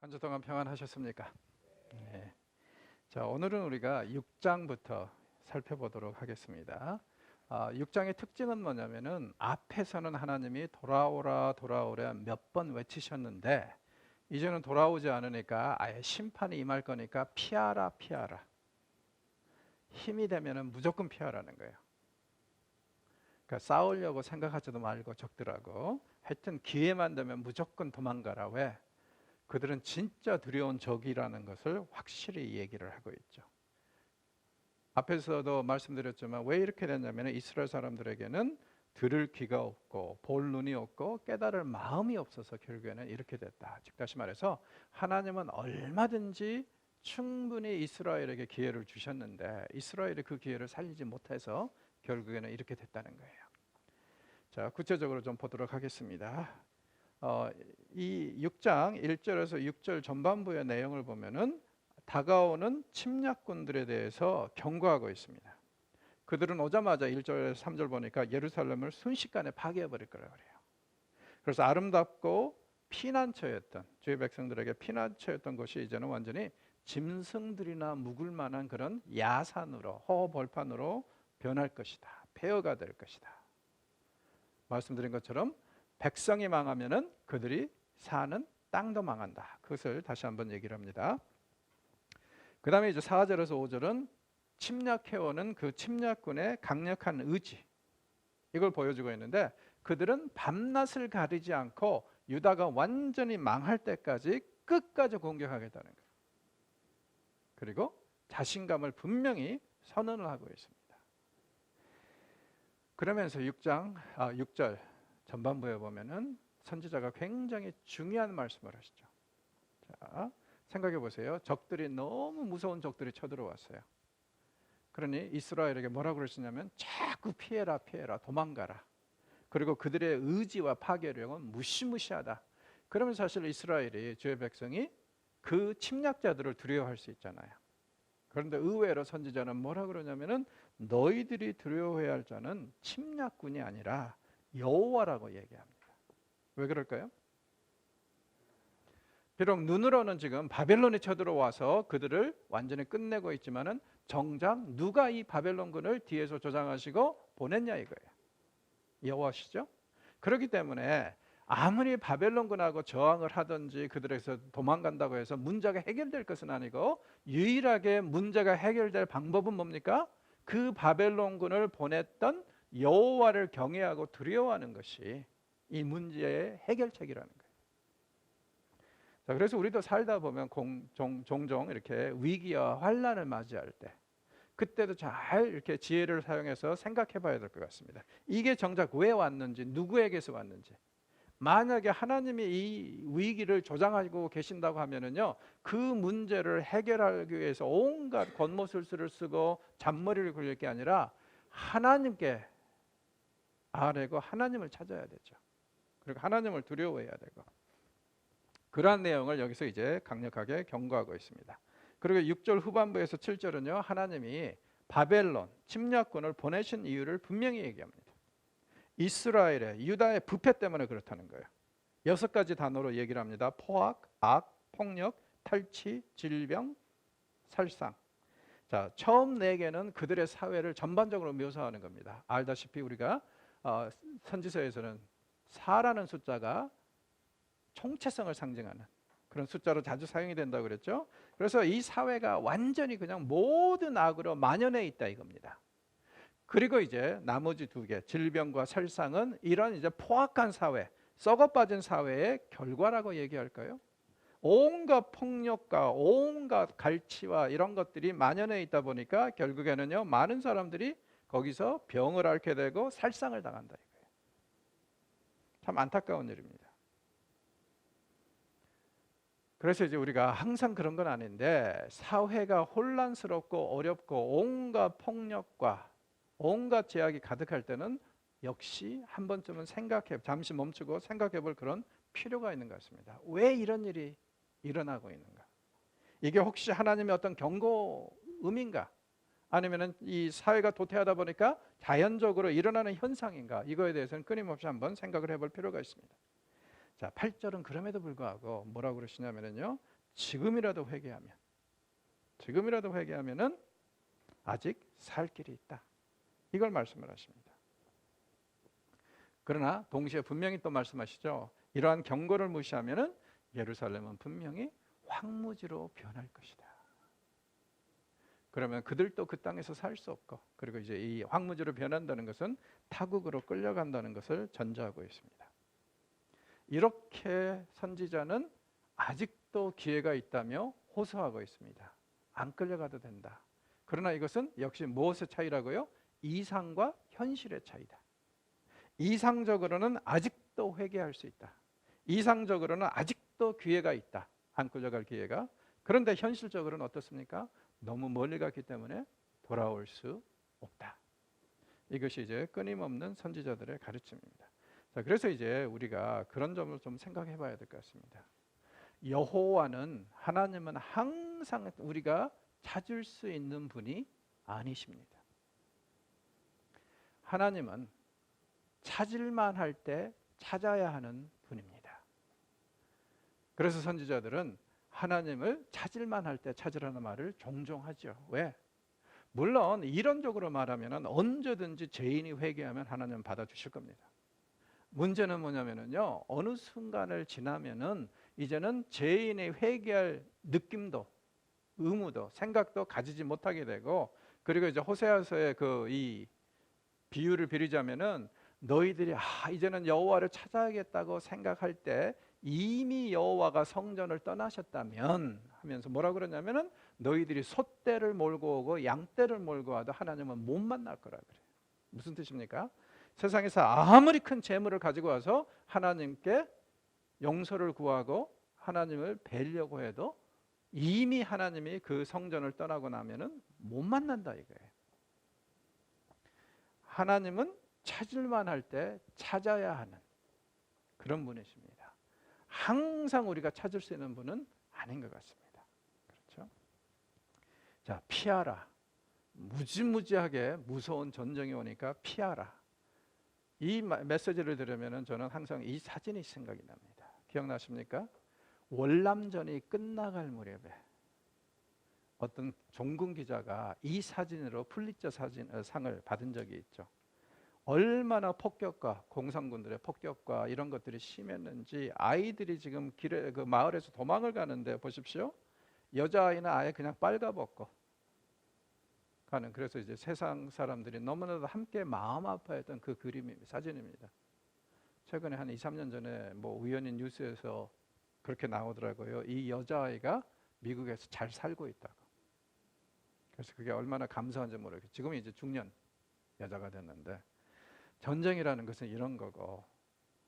한 주 동안 평안하셨습니까? 네. 자, 오늘은 우리가 6장부터 살펴보도록 하겠습니다. 6장의 특징은 뭐냐면은 앞에서는 하나님이 돌아오라 돌아오라 몇 번 외치셨는데 이제는 돌아오지 않으니까 아예 심판이 임할 거니까 피하라 피하라. 힘이 되면은 무조건 피하라는 거예요. 그러니까 싸우려고 생각하지도 말고 적들하고 하여튼 기회만 되면 무조건 도망가라. 왜? 그들은 진짜 두려운 적이라는 것을 확실히 얘기를 하고 있죠. 앞에서도 말씀드렸지만 왜 이렇게 됐냐면 이스라엘 사람들에게는 들을 귀가 없고 볼 눈이 없고 깨달을 마음이 없어서 결국에는 이렇게 됐다. 즉 다시 말해서 하나님은 얼마든지 충분히 이스라엘에게 기회를 주셨는데 이스라엘이 그 기회를 살리지 못해서 결국에는 이렇게 됐다는 거예요. 자, 구체적으로 좀 보도록 하겠습니다. 이 6장 1절에서 6절 전반부의 내용을 보면은 다가오는 침략군들에 대해서 경고하고 있습니다. 그들은 오자마자 1절에서 3절 보니까 예루살렘을 순식간에 파괴해버릴 거라고 그래요. 그래서 아름답고 피난처였던 주의 백성들에게 피난처였던 곳이 이제는 완전히 짐승들이나 묵을 만한 그런 야산으로 허허벌판으로 변할 것이다. 폐허가 될 것이다. 말씀드린 것처럼 백성이 망하면은 그들이 사는 땅도 망한다. 그것을 다시 한번 얘기를 합니다. 그 다음에 이제 4절에서 5절은 침략해오는 그 침략군의 강력한 의지, 이걸 보여주고 있는데 그들은 밤낮을 가리지 않고 유다가 완전히 망할 때까지 끝까지 공격하겠다는 거예요. 그리고 자신감을 분명히 선언을 하고 있습니다. 그러면서 6절 전반부에 보면은 선지자가 굉장히 중요한 말씀을 하시죠. 자, 생각해 보세요. 적들이 너무 무서운 적들이 쳐들어왔어요. 그러니 이스라엘에게 뭐라고 그러시냐면 자꾸 피해라 피해라 도망가라. 그리고 그들의 의지와 파괴력은 무시무시하다. 그러면 사실 이스라엘이 주의 백성이 그 침략자들을 두려워할 수 있잖아요. 그런데 의외로 선지자는 뭐라 그러냐면은 너희들이 두려워해야 할 자는 침략군이 아니라 여호와라고 얘기합니다. 왜 그럴까요? 비록 눈으로는 지금 바벨론이 쳐들어와서 그들을 완전히 끝내고 있지만은 정작 누가 이 바벨론군을 뒤에서 조장하시고 보냈냐 이거예요. 여호와시죠. 그렇기 때문에 아무리 바벨론군하고 저항을 하든지 그들에게서 도망간다고 해서 문제가 해결될 것은 아니고 유일하게 문제가 해결될 방법은 뭡니까? 그 바벨론군을 보냈던 여호와를 경외하고 두려워하는 것이 이 문제의 해결책이라는 거예요. 자, 그래서 우리도 살다 보면 종종 이렇게 위기와 환난을 맞이할 때 그때도 잘 이렇게 지혜를 사용해서 생각해 봐야 될 것 같습니다. 이게 정작 왜 왔는지, 누구에게서 왔는지. 만약에 하나님이 이 위기를 조장하고 계신다고 하면은요, 그 문제를 해결하기 위해서 온갖 겉모술수를 쓰고 잔머리를 굴릴 게 아니라 하나님께 아뢰고 하나님을 찾아야 되죠. 그리고 하나님을 두려워해야 되고. 그러한 내용을 여기서 이제 강력하게 경고하고 있습니다. 그리고 6절 후반부에서 7절은요, 하나님이 바벨론 침략군을 보내신 이유를 분명히 얘기합니다. 이스라엘의 유다의 부패 때문에 그렇다는 거예요. 6가지 단어로 얘기를 합니다. 포악, 악, 폭력, 탈취, 질병, 살상. 자, 처음 4개는 그들의 사회를 전반적으로 묘사하는 겁니다. 알다시피 우리가 선지서에서는 4라는 숫자가 총체성을 상징하는 그런 숫자로 자주 사용이 된다고 그랬죠. 그래서 이 사회가 완전히 그냥 모든 악으로 만연해 있다 이겁니다. 그리고 이제 나머지 2개, 질병과 살상은 이런 이제 포악한 사회, 썩어빠진 사회의 결과라고 얘기할까요? 온갖 폭력과 온갖 갈취와 이런 것들이 만연해 있다 보니까 결국에는요, 많은 사람들이 거기서 병을 앓게 되고 살상을 당한다 이거예요. 참 안타까운 일입니다. 그래서 이제 우리가 항상 그런 건 아닌데 사회가 혼란스럽고 어렵고 온갖 폭력과 온갖 제약이 가득할 때는 역시 한 번쯤은 잠시 멈추고 생각해 볼 그런 필요가 있는 것 같습니다. 왜 이런 일이 일어나고 있는가? 이게 혹시 하나님의 어떤 경고음인가? 아니면 이 사회가 도태하다 보니까 자연적으로 일어나는 현상인가? 이거에 대해서는 끊임없이 한번 생각을 해볼 필요가 있습니다. 자, 8절은 그럼에도 불구하고 뭐라고 그러시냐면요, 지금이라도 회개하면은 아직 살 길이 있다. 이걸 말씀을 하십니다. 그러나 동시에 분명히 또 말씀하시죠. 이러한 경고를 무시하면은 예루살렘은 분명히 황무지로 변할 것이다. 그러면 그들도 그 땅에서 살 수 없고, 그리고 이제 이 황무지로 변한다는 것은 타국으로 끌려간다는 것을 전제하고 있습니다. 이렇게 선지자는 아직도 기회가 있다며 호소하고 있습니다. 안 끌려가도 된다. 그러나 이것은 역시 무엇의 차이라고요? 이상과 현실의 차이다. 이상적으로는 아직도 회개할 수 있다. 이상적으로는 아직도 기회가 있다. 안 끌려갈 기회가. 그런데 현실적으로는 어떻습니까? 너무 멀리 갔기 때문에 돌아올 수 없다. 이것이 이제 끊임없는 선지자들의 가르침입니다. 자, 그래서 이제 우리가 그런 점을 좀 생각해 봐야 될 것 같습니다. 여호와는, 하나님은 항상 우리가 찾을 수 있는 분이 아니십니다. 하나님은 찾을만 할 때 찾아야 하는 분입니다. 그래서 선지자들은 하나님을 찾을만 할 때 찾으라는 말을 종종 하죠. 왜? 물론 이론적으로 말하면 언제든지 죄인이 회개하면 하나님은 받아주실 겁니다. 문제는 뭐냐면요, 어느 순간을 지나면은 이제는 죄인이 회개할 느낌도, 의무도, 생각도 가지지 못하게 되고, 그리고 이제 호세아서의 이 비유를 빌리자면은 너희들이 이제는 여호와를 찾아야겠다고 생각할 때 이미 여호와가 성전을 떠나셨다면 하면서 뭐라 그러냐면은 너희들이 소떼를 몰고 오고 양떼를 몰고 와도 하나님은 못 만날 거라 그래요. 무슨 뜻입니까? 세상에서 아무리 큰 재물을 가지고 와서 하나님께 용서를 구하고 하나님을 뵈려고 해도 이미 하나님이 그 성전을 떠나고 나면은 못 만난다 이거예요. 하나님은 찾을만 할 때 찾아야 하는 그런 분이십니다. 항상 우리가 찾을 수 있는 분은 아닌 것 같습니다. 그렇죠? 자, 피하라. 무지무지하게 무서운 전쟁이 오니까 피하라. 이 메시지를 들으면 저는 항상 이 사진이 생각이 납니다. 기억나십니까? 월남전이 끝나갈 무렵에 어떤 종군 기자가 이 사진으로 풀리처 상을 받은 적이 있죠. 얼마나 폭격과 공산군들의 폭격과 이런 것들이 심했는지 아이들이 지금 길에 그 마을에서 도망을 가는데 보십시오. 여자아이는 아예 그냥 빨가벗고 가는, 그래서 이제 세상 사람들이 너무나도 함께 마음 아파했던 그 그림입니다. 사진입니다. 최근에 한 2, 3년 전에 뭐 우연히 뉴스에서 그렇게 나오더라고요. 이 여자아이가 미국에서 잘 살고 있다고. 그래서 그게 얼마나 감사한지 모르겠어요. 지금은 이제 중년 여자가 됐는데, 전쟁이라는 것은 이런 거고,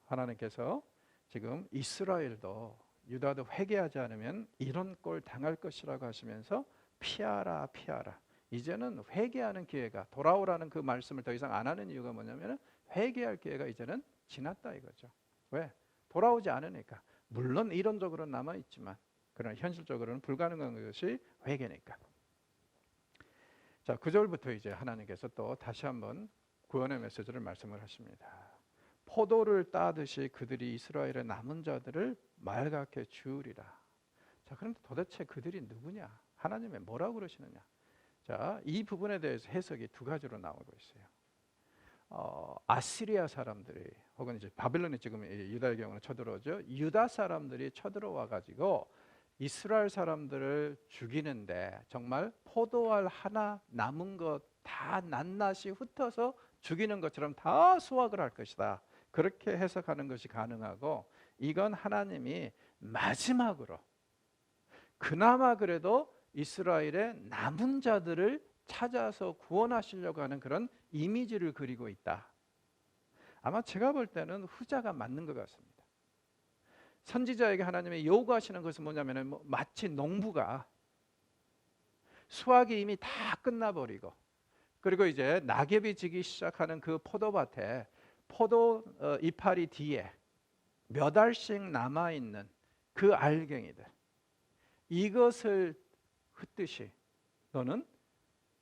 하나님께서 지금 이스라엘도 유다도 회개하지 않으면 이런 꼴 당할 것이라고 하시면서 피하라 피하라. 이제는 회개하는 기회가, 돌아오라는 그 말씀을 더 이상 안 하는 이유가 뭐냐면 회개할 기회가 이제는 지났다 이거죠. 왜? 돌아오지 않으니까. 물론 이론적으로는 남아있지만 그러나 현실적으로는 불가능한 것이 회개니까. 자, 9절부터 이제 하나님께서 또 다시 한번 구원의 메시지를 말씀을 하십니다. 포도를 따듯이 그들이 이스라엘의 남은 자들을 말갛게 주우리라. 자, 그런데 도대체 그들이 누구냐? 하나님의 뭐라고 그러시느냐? 자, 이 부분에 대해서 해석이 두 가지로 나오고 있어요. 아시리아 사람들이, 혹은 이제 바벨론이 지금 유다의 경우는 쳐들어오죠. 유다 사람들이 쳐들어와 가지고 이스라엘 사람들을 죽이는데 정말 포도알 하나 남은 것 다 낱낱이 흩어서 죽이는 것처럼 다 수확을 할 것이다. 그렇게 해석하는 것이 가능하고, 이건 하나님이 마지막으로 그나마 그래도 이스라엘의 남은 자들을 찾아서 구원하시려고 하는 그런 이미지를 그리고 있다. 아마 제가 볼 때는 후자가 맞는 것 같습니다. 선지자에게 하나님이 요구하시는 것은 뭐냐면 마치 농부가 수확이 이미 다 끝나버리고, 그리고 이제 낙엽이 지기 시작하는 그 포도밭에 포도 이파리 뒤에 몇 알씩 남아있는 그 알갱이들, 이것을 흩듯이 너는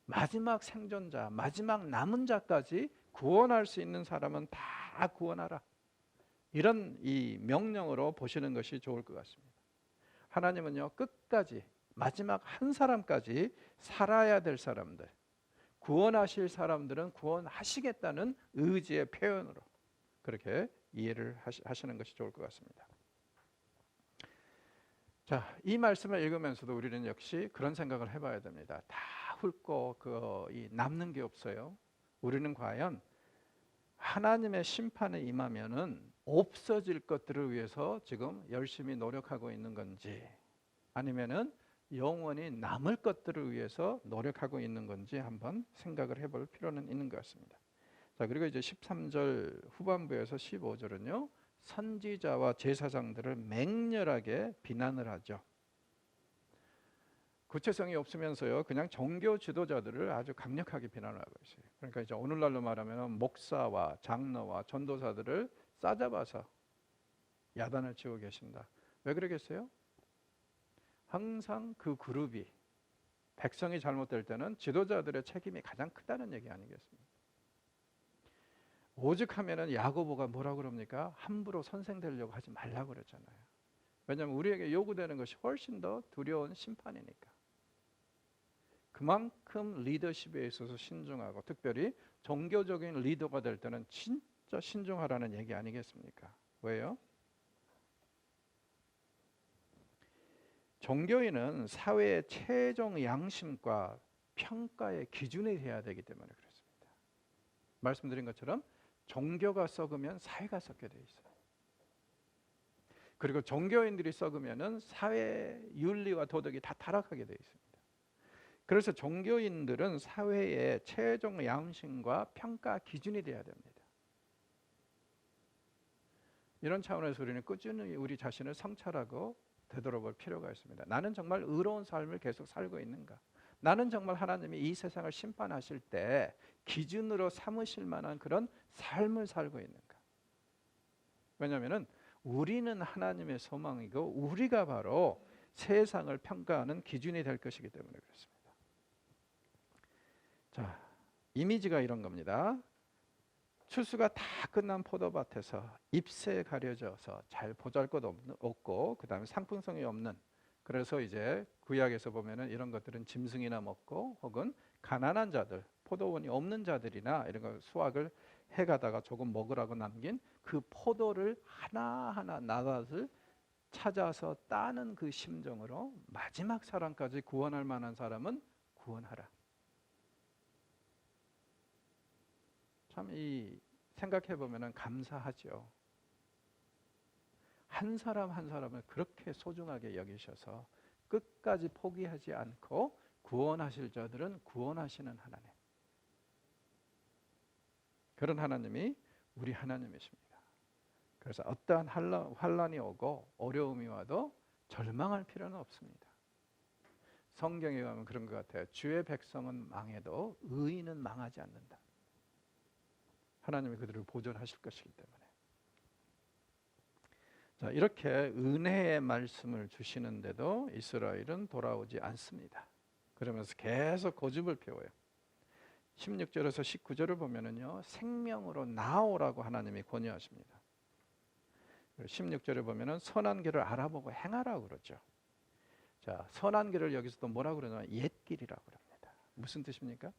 마지막 생존자, 마지막 남은 자까지 구원할 수 있는 사람은 다 구원하라. 이런 이 명령으로 보시는 것이 좋을 것 같습니다. 하나님은요, 끝까지 마지막 한 사람까지 살아야 될 사람들, 구원하실 사람들은 구원하시겠다는 의지의 표현으로 그렇게 이해를 하시는 것이 좋을 것 같습니다. 자, 이 말씀을 읽으면서도 우리는 역시 그런 생각을 해봐야 됩니다. 다 훑고 남는 게 없어요. 우리는 과연 하나님의 심판에 임하면은 없어질 것들을 위해서 지금 열심히 노력하고 있는 건지, 아니면은 영원히 남을 것들을 위해서 노력하고 있는 건지 한번 생각을 해볼 필요는 있는 것 같습니다. 자, 그리고 이제 13절 후반부에서 15절은요, 선지자와 제사장들을 맹렬하게 비난을 하죠. 구체성이 없으면서요, 그냥 종교 지도자들을 아주 강력하게 비난하고 있어요. 그러니까 이제 오늘날로 말하면 목사와 장로와 전도사들을 싸잡아서 야단을 치고 계신다. 왜 그러겠어요? 항상 그 그룹이, 백성이 잘못될 때는 지도자들의 책임이 가장 크다는 얘기 아니겠습니까? 오죽하면은 야고보가 뭐라 그럽니까? 함부로 선생 되려고 하지 말라고 그랬잖아요. 왜냐하면 우리에게 요구되는 것이 훨씬 더 두려운 심판이니까. 그만큼 리더십에 있어서 신중하고, 특별히 종교적인 리더가 될 때는 진짜 신중하라는 얘기 아니겠습니까? 왜요? 종교인은 사회의 최종 양심과 평가의 기준이 되어야 되기 때문에 그렇습니다. 말씀드린 것처럼 종교가 썩으면 사회가 썩게 돼 있어요. 그리고 종교인들이 썩으면은 사회 윤리와 도덕이 다 타락하게 돼 있습니다. 그래서 종교인들은 사회의 최종 양심과 평가 기준이 되어야 됩니다. 이런 차원에서 우리는 꾸준히 우리 자신을 성찰하고 되돌아볼 필요가 있습니다. 나는 정말 의로운 삶을 계속 살고 있는가? 나는 정말 하나님이 이 세상을 심판하실 때 기준으로 삼으실 만한 그런 삶을 살고 있는가? 왜냐하면 우리는 하나님의 소망이고 우리가 바로 세상을 평가하는 기준이 될 것이기 때문에 그렇습니다. 자, 이미지가 이런 겁니다. 추수가 다 끝난 포도밭에서 잎새에 가려져서 잘 보잘것없고 그 다음에 상품성이 없는, 그래서 이제 구약에서 보면은 이런 것들은 짐승이나 먹고, 혹은 가난한 자들, 포도원이 없는 자들이나 이런 거 수확을 해가다가 조금 먹으라고 남긴 그 포도를 하나하나 나닷을 찾아서 따는 그 심정으로 마지막 사람까지 구원할 만한 사람은 구원하라. 참 이 생각해 보면은 감사하죠. 한 사람 한 사람을 그렇게 소중하게 여기셔서 끝까지 포기하지 않고 구원하실 자들은 구원하시는 하나님. 그런 하나님이 우리 하나님이십니다. 그래서 어떠한 환란이 오고 어려움이 와도 절망할 필요는 없습니다. 성경에 가면 그런 것 같아요. 주의 백성은 망해도 의인은 망하지 않는다. 하나님이 그들을 보존하실 것이기 때문에. 자, 이렇게 은혜의 말씀을 주시는데도 이스라엘은 돌아오지 않습니다. 그러면서 계속 고집을 피워요. 16절에서 19절을 보면은요, 생명으로 나오라고 하나님이 권유하십니다. 16절에 보면은 선한 길을 알아보고 행하라고 그러죠. 자, 선한 길을 여기서 또 뭐라고 그러냐면 옛길이라고 그럽니다. 무슨 뜻입니까?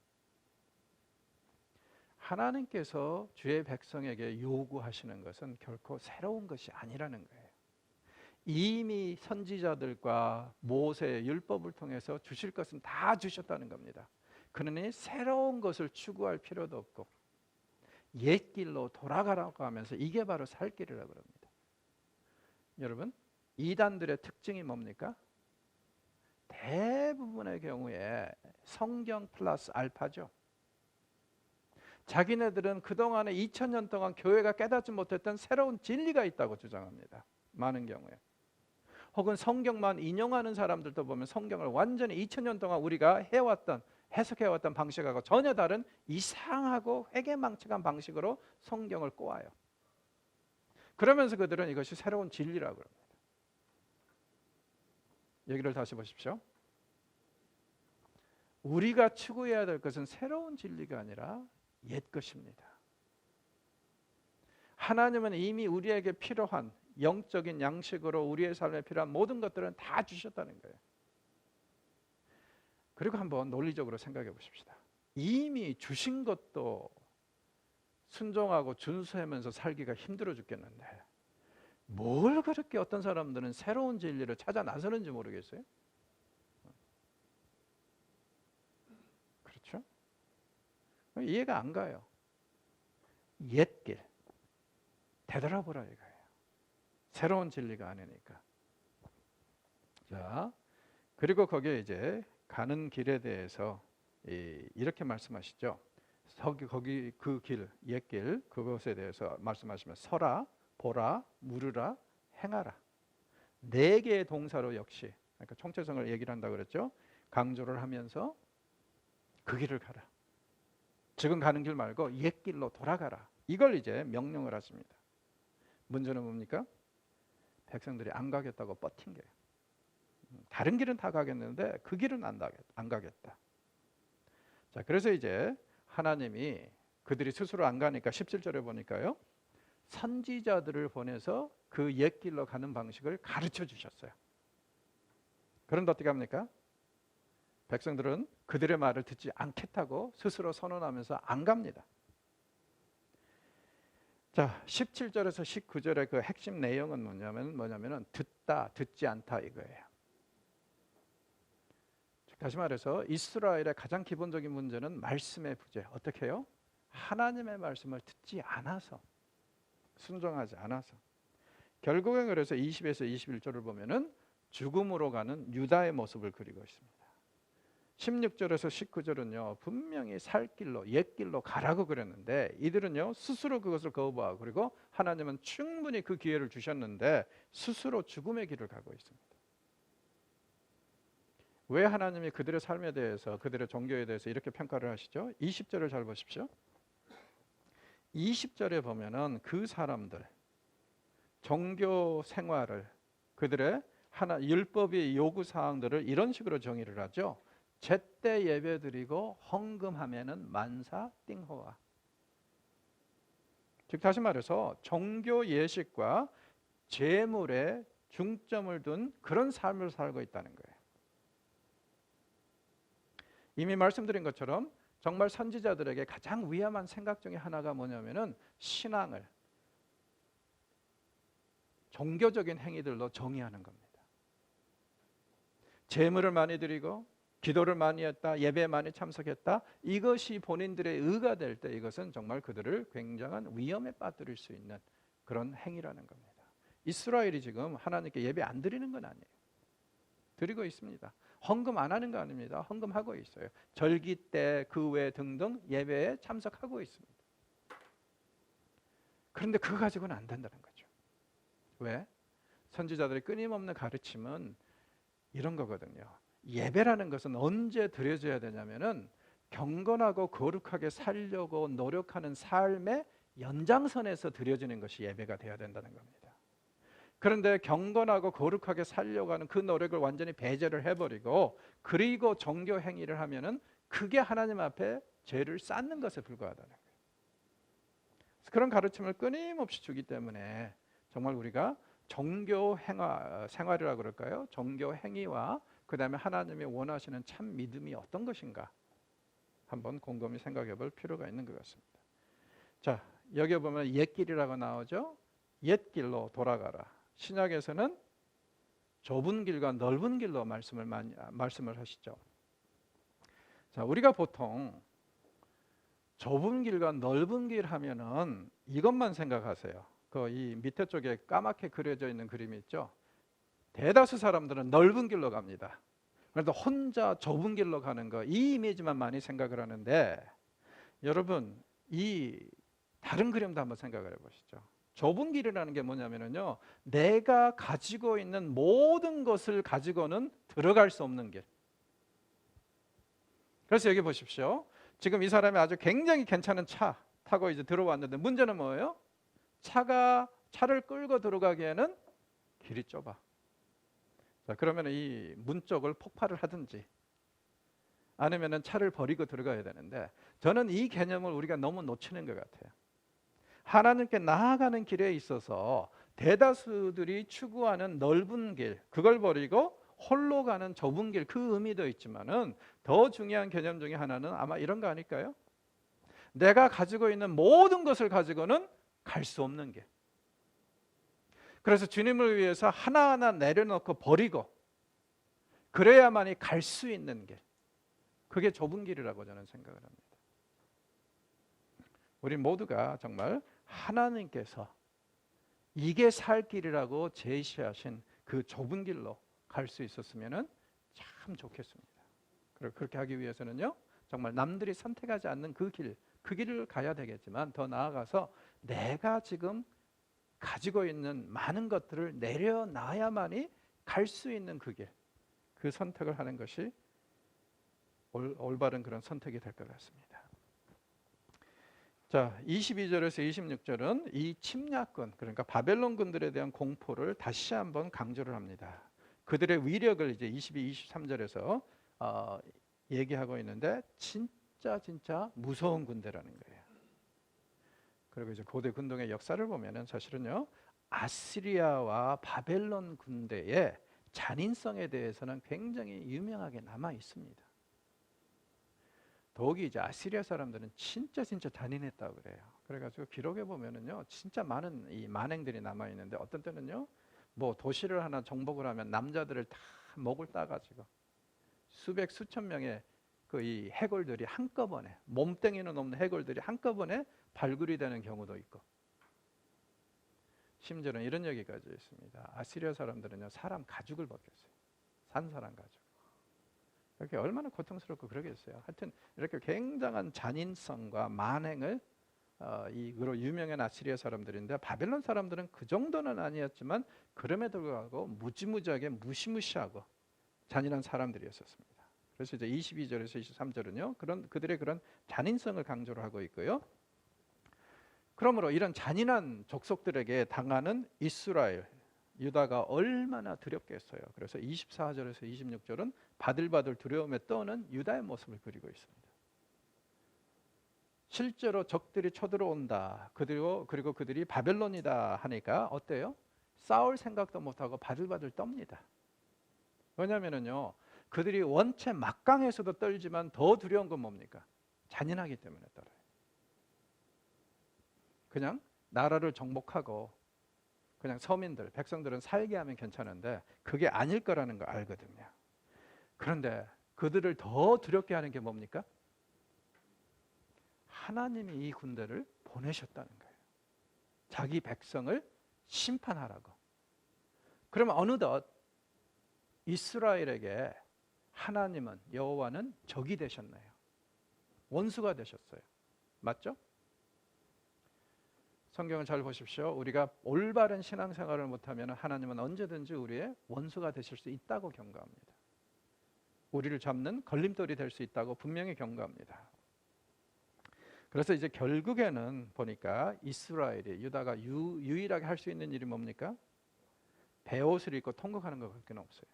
하나님께서 주의 백성에게 요구하시는 것은 결코 새로운 것이 아니라는 거예요. 이미 선지자들과 모세의 율법을 통해서 주실 것은 다 주셨다는 겁니다. 그러니 새로운 것을 추구할 필요도 없고 옛길로 돌아가라고 하면서 이게 바로 살 길이라고 합니다. 여러분, 이단들의 특징이 뭡니까? 대부분의 경우에 성경 플러스 알파죠. 자기네들은 그동안에 2000년 동안 교회가 깨닫지 못했던 새로운 진리가 있다고 주장합니다. 많은 경우에. 혹은 성경만 인용하는 사람들도 보면 성경을 완전히 2000년 동안 우리가 해왔던, 해석해왔던 방식하고 전혀 다른 이상하고 회개망측한 방식으로 성경을 꼬아요. 그러면서 그들은 이것이 새로운 진리라고 합니다. 여기를 다시 보십시오. 우리가 추구해야 될 것은 새로운 진리가 아니라 옛 것입니다. 하나님은 이미 우리에게 필요한 영적인 양식으로 우리의 삶에 필요한 모든 것들은 다 주셨다는 거예요. 그리고 한번 논리적으로 생각해 보십시다. 이미 주신 것도 순종하고 준수하면서 살기가 힘들어 죽겠는데 뭘 그렇게 어떤 사람들은 새로운 진리를 찾아 나서는지 모르겠어요. 그렇죠? 이해가 안 가요. 옛길 되돌아보라 이거예요. 새로운 진리가 아니니까. 자, 그리고 거기에 이제 가는 길에 대해서 이렇게 말씀하시죠. 거기 그 길, 옛길 그것에 대해서 말씀하시면 서라, 보라, 물으라, 행하라. 네 개의 동사로 역시 그러니까 총체성을 얘기를 한다고 그랬죠. 강조를 하면서 그 길을 가라. 지금 가는 길 말고 옛길로 돌아가라. 이걸 이제 명령을 하십니다. 문제는 뭡니까? 백성들이 안 가겠다고 버틴 거예요. 다른 길은 다 가겠는데 그 길은 안 가겠다. 자, 그래서 이제 하나님이 그들이 스스로 안 가니까 17절에 보니까요. 선지자들을 보내서 그 옛길로 가는 방식을 가르쳐 주셨어요. 그런데 어떻게 합니까? 백성들은 그들의 말을 듣지 않겠다고 스스로 선언하면서 안 갑니다. 자, 17절에서 19절의 그 핵심 내용은 뭐냐면은 듣다, 듣지 않다 이거예요. 다시 말해서 이스라엘의 가장 기본적인 문제는 말씀의 부재. 어떻게 해요? 하나님의 말씀을 듣지 않아서, 순종하지 않아서. 결국엔 그래서 20에서 21절을 보면은 죽음으로 가는 유다의 모습을 그리고 있습니다. 16절에서 19절은요 분명히 살 길로 옛길로 가라고 그랬는데 이들은요 스스로 그것을 거부하고 그리고 하나님은 충분히 그 기회를 주셨는데 스스로 죽음의 길을 가고 있습니다. 왜 하나님이 그들의 삶에 대해서 그들의 종교에 대해서 이렇게 평가를 하시죠? 20절을 잘 보십시오. 20절에 보면은 그 사람들 종교 생활을 그들의 율법의 요구 사항들을 이런 식으로 정의를 하죠. 제때 예배드리고 헌금하면은 만사 띵호와. 즉 다시 말해서 종교 예식과 재물에 중점을 둔 그런 삶을 살고 있다는 거예요. 이미 말씀드린 것처럼 정말 선지자들에게 가장 위험한 생각 중에 하나가 뭐냐면은 신앙을 종교적인 행위들로 정의하는 겁니다. 재물을 많이 드리고 기도를 많이 했다, 예배에 많이 참석했다. 이것이 본인들의 의가 될 때 이것은 정말 그들을 굉장한 위험에 빠뜨릴 수 있는 그런 행위라는 겁니다. 이스라엘이 지금 하나님께 예배 안 드리는 건 아니에요. 드리고 있습니다. 헌금 안 하는 거 아닙니다. 헌금하고 있어요. 절기 때 그 외 등등 예배에 참석하고 있습니다. 그런데 그거 가지고는 안 된다는 거죠. 왜? 선지자들의 끊임없는 가르침은 이런 거거든요. 예배라는 것은 언제 드려져야 되냐면은 경건하고 거룩하게 살려고 노력하는 삶의 연장선에서 드려지는 것이 예배가 되어야 된다는 겁니다. 그런데 경건하고 거룩하게 살려고 하는 그 노력을 완전히 배제를 해버리고 그리고 종교 행위를 하면은 그게 하나님 앞에 죄를 쌓는 것에 불과하다는 거예요. 그런 가르침을 끊임없이 주기 때문에 정말 우리가 종교 생활이라고 그럴까요? 종교 행위와 그 다음에 하나님이 원하시는 참 믿음이 어떤 것인가 한번 곰곰이 생각해 볼 필요가 있는 것 같습니다. 자, 여기 보면 옛길이라고 나오죠. 옛길로 돌아가라. 신약에서는 좁은 길과 넓은 길로 말씀을 하시죠. 자, 우리가 보통 좁은 길과 넓은 길 하면은 이것만 생각하세요. 그 이 밑에 쪽에 까맣게 그려져 있는 그림이 있죠. 대다수 사람들은 넓은 길로 갑니다. 그래도 혼자 좁은 길로 가는 거, 이 이미지만 많이 생각을 하는데 여러분 이 다른 그림도 한번 생각을 해보시죠. 좁은 길이라는 게 뭐냐면요, 내가 가지고 있는 모든 것을 가지고는 들어갈 수 없는 길. 그래서 여기 보십시오. 지금 이 사람이 아주 굉장히 괜찮은 차 타고 이제 들어왔는데 문제는 뭐예요? 차를 끌고 들어가기에는 길이 좁아. 자, 그러면 이 문 쪽을 폭발을 하든지 아니면은 차를 버리고 들어가야 되는데 저는 이 개념을 우리가 너무 놓치는 것 같아요. 하나님께 나아가는 길에 있어서 대다수들이 추구하는 넓은 길, 그걸 버리고 홀로 가는 좁은 길, 그 의미도 있지만은 더 중요한 개념 중에 하나는 아마 이런 거 아닐까요? 내가 가지고 있는 모든 것을 가지고는 갈 수 없는 길. 그래서 주님을 위해서 하나하나 내려놓고 버리고 그래야만이 갈 수 있는 길. 그게 좁은 길이라고 저는 생각을 합니다. 우리 모두가 정말 하나님께서 이게 살 길이라고 제시하신 그 좁은 길로 갈 수 있었으면 참 좋겠습니다. 그리고 그렇게 하기 위해서는요, 정말 남들이 선택하지 않는 그 길을 가야 되겠지만 더 나아가서 내가 지금 가지고 있는 많은 것들을 내려놔야만이 갈 수 있는 그 길, 그 선택을 하는 것이 올바른 그런 선택이 될 것 같습니다. 자, 22절에서 26절은 이 침략군, 그러니까 바벨론군들에 대한 공포를 다시 한번 강조를 합니다. 그들의 위력을 이제 22, 23절에서 얘기하고 있는데 진짜 무서운 군대라는 거예요. 그리고 이제 고대 군동의 역사를 보면은 사실은요, 아시리아와 바벨론 군대의 잔인성에 대해서는 굉장히 유명하게 남아 있습니다. 더욱이 이제 아시리아 사람들은 진짜 잔인했다고 그래요. 그래가지고 기록에 보면은요, 진짜 많은 이 만행들이 남아 있는데 어떤 때는요, 뭐 도시를 하나 정복을 하면 남자들을 다 목을 따가지고 수천 명의 그 이 해골들이 한꺼번에, 몸뚱이는 없는 해골들이 한꺼번에 발굴이 되는 경우도 있고, 심지어는 이런 얘기까지 있습니다. 아시리아 사람들은요, 사람 가죽을 벗겼어요. 산 사람 가죽. 이렇게 얼마나 고통스럽고 그러겠어요. 하여튼 이렇게 굉장한 잔인성과 만행을 이로 유명한 아시리아 사람들인데, 바벨론 사람들은 그 정도는 아니었지만 그럼에도 불구하고 무지무지하게 무시무시하고 잔인한 사람들이었습니다. 그래서 이제 22절에서 23절은요, 그들의 그런 잔인성을 강조를 하고 있고요. 그러므로 이런 잔인한 족속들에게 당하는 이스라엘, 유다가 얼마나 두렵겠어요. 그래서 24절에서 26절은 바들바들 두려움에 떠는 유다의 모습을 그리고 있습니다. 실제로 적들이 쳐들어온다, 그리고 그들이 바벨론이다 하니까 어때요? 싸울 생각도 못하고 바들바들 떱니다. 왜냐하면요, 그들이 원체 막강해서도 떨지만 더 두려운 건 뭡니까? 잔인하기 때문에 떨어요. 그냥 나라를 정복하고 그냥 서민들, 백성들은 살게 하면 괜찮은데 그게 아닐 거라는 걸 알거든요. 그런데 그들을 더 두렵게 하는 게 뭡니까? 하나님이 이 군대를 보내셨다는 거예요. 자기 백성을 심판하라고. 그러면 어느덧 이스라엘에게 하나님은, 여호와는 적이 되셨나요? 원수가 되셨어요. 맞죠? 성경을 잘 보십시오. 우리가 올바른 신앙생활을 못하면 하나님은 언제든지 우리의 원수가 되실 수 있다고 경고합니다. 우리를 잡는 걸림돌이 될 수 있다고 분명히 경고합니다. 그래서 이제 결국에는 보니까 이스라엘이, 유다가 유일하게 할 수 있는 일이 뭡니까? 베옷을 입고 통곡하는 것밖에 없어요.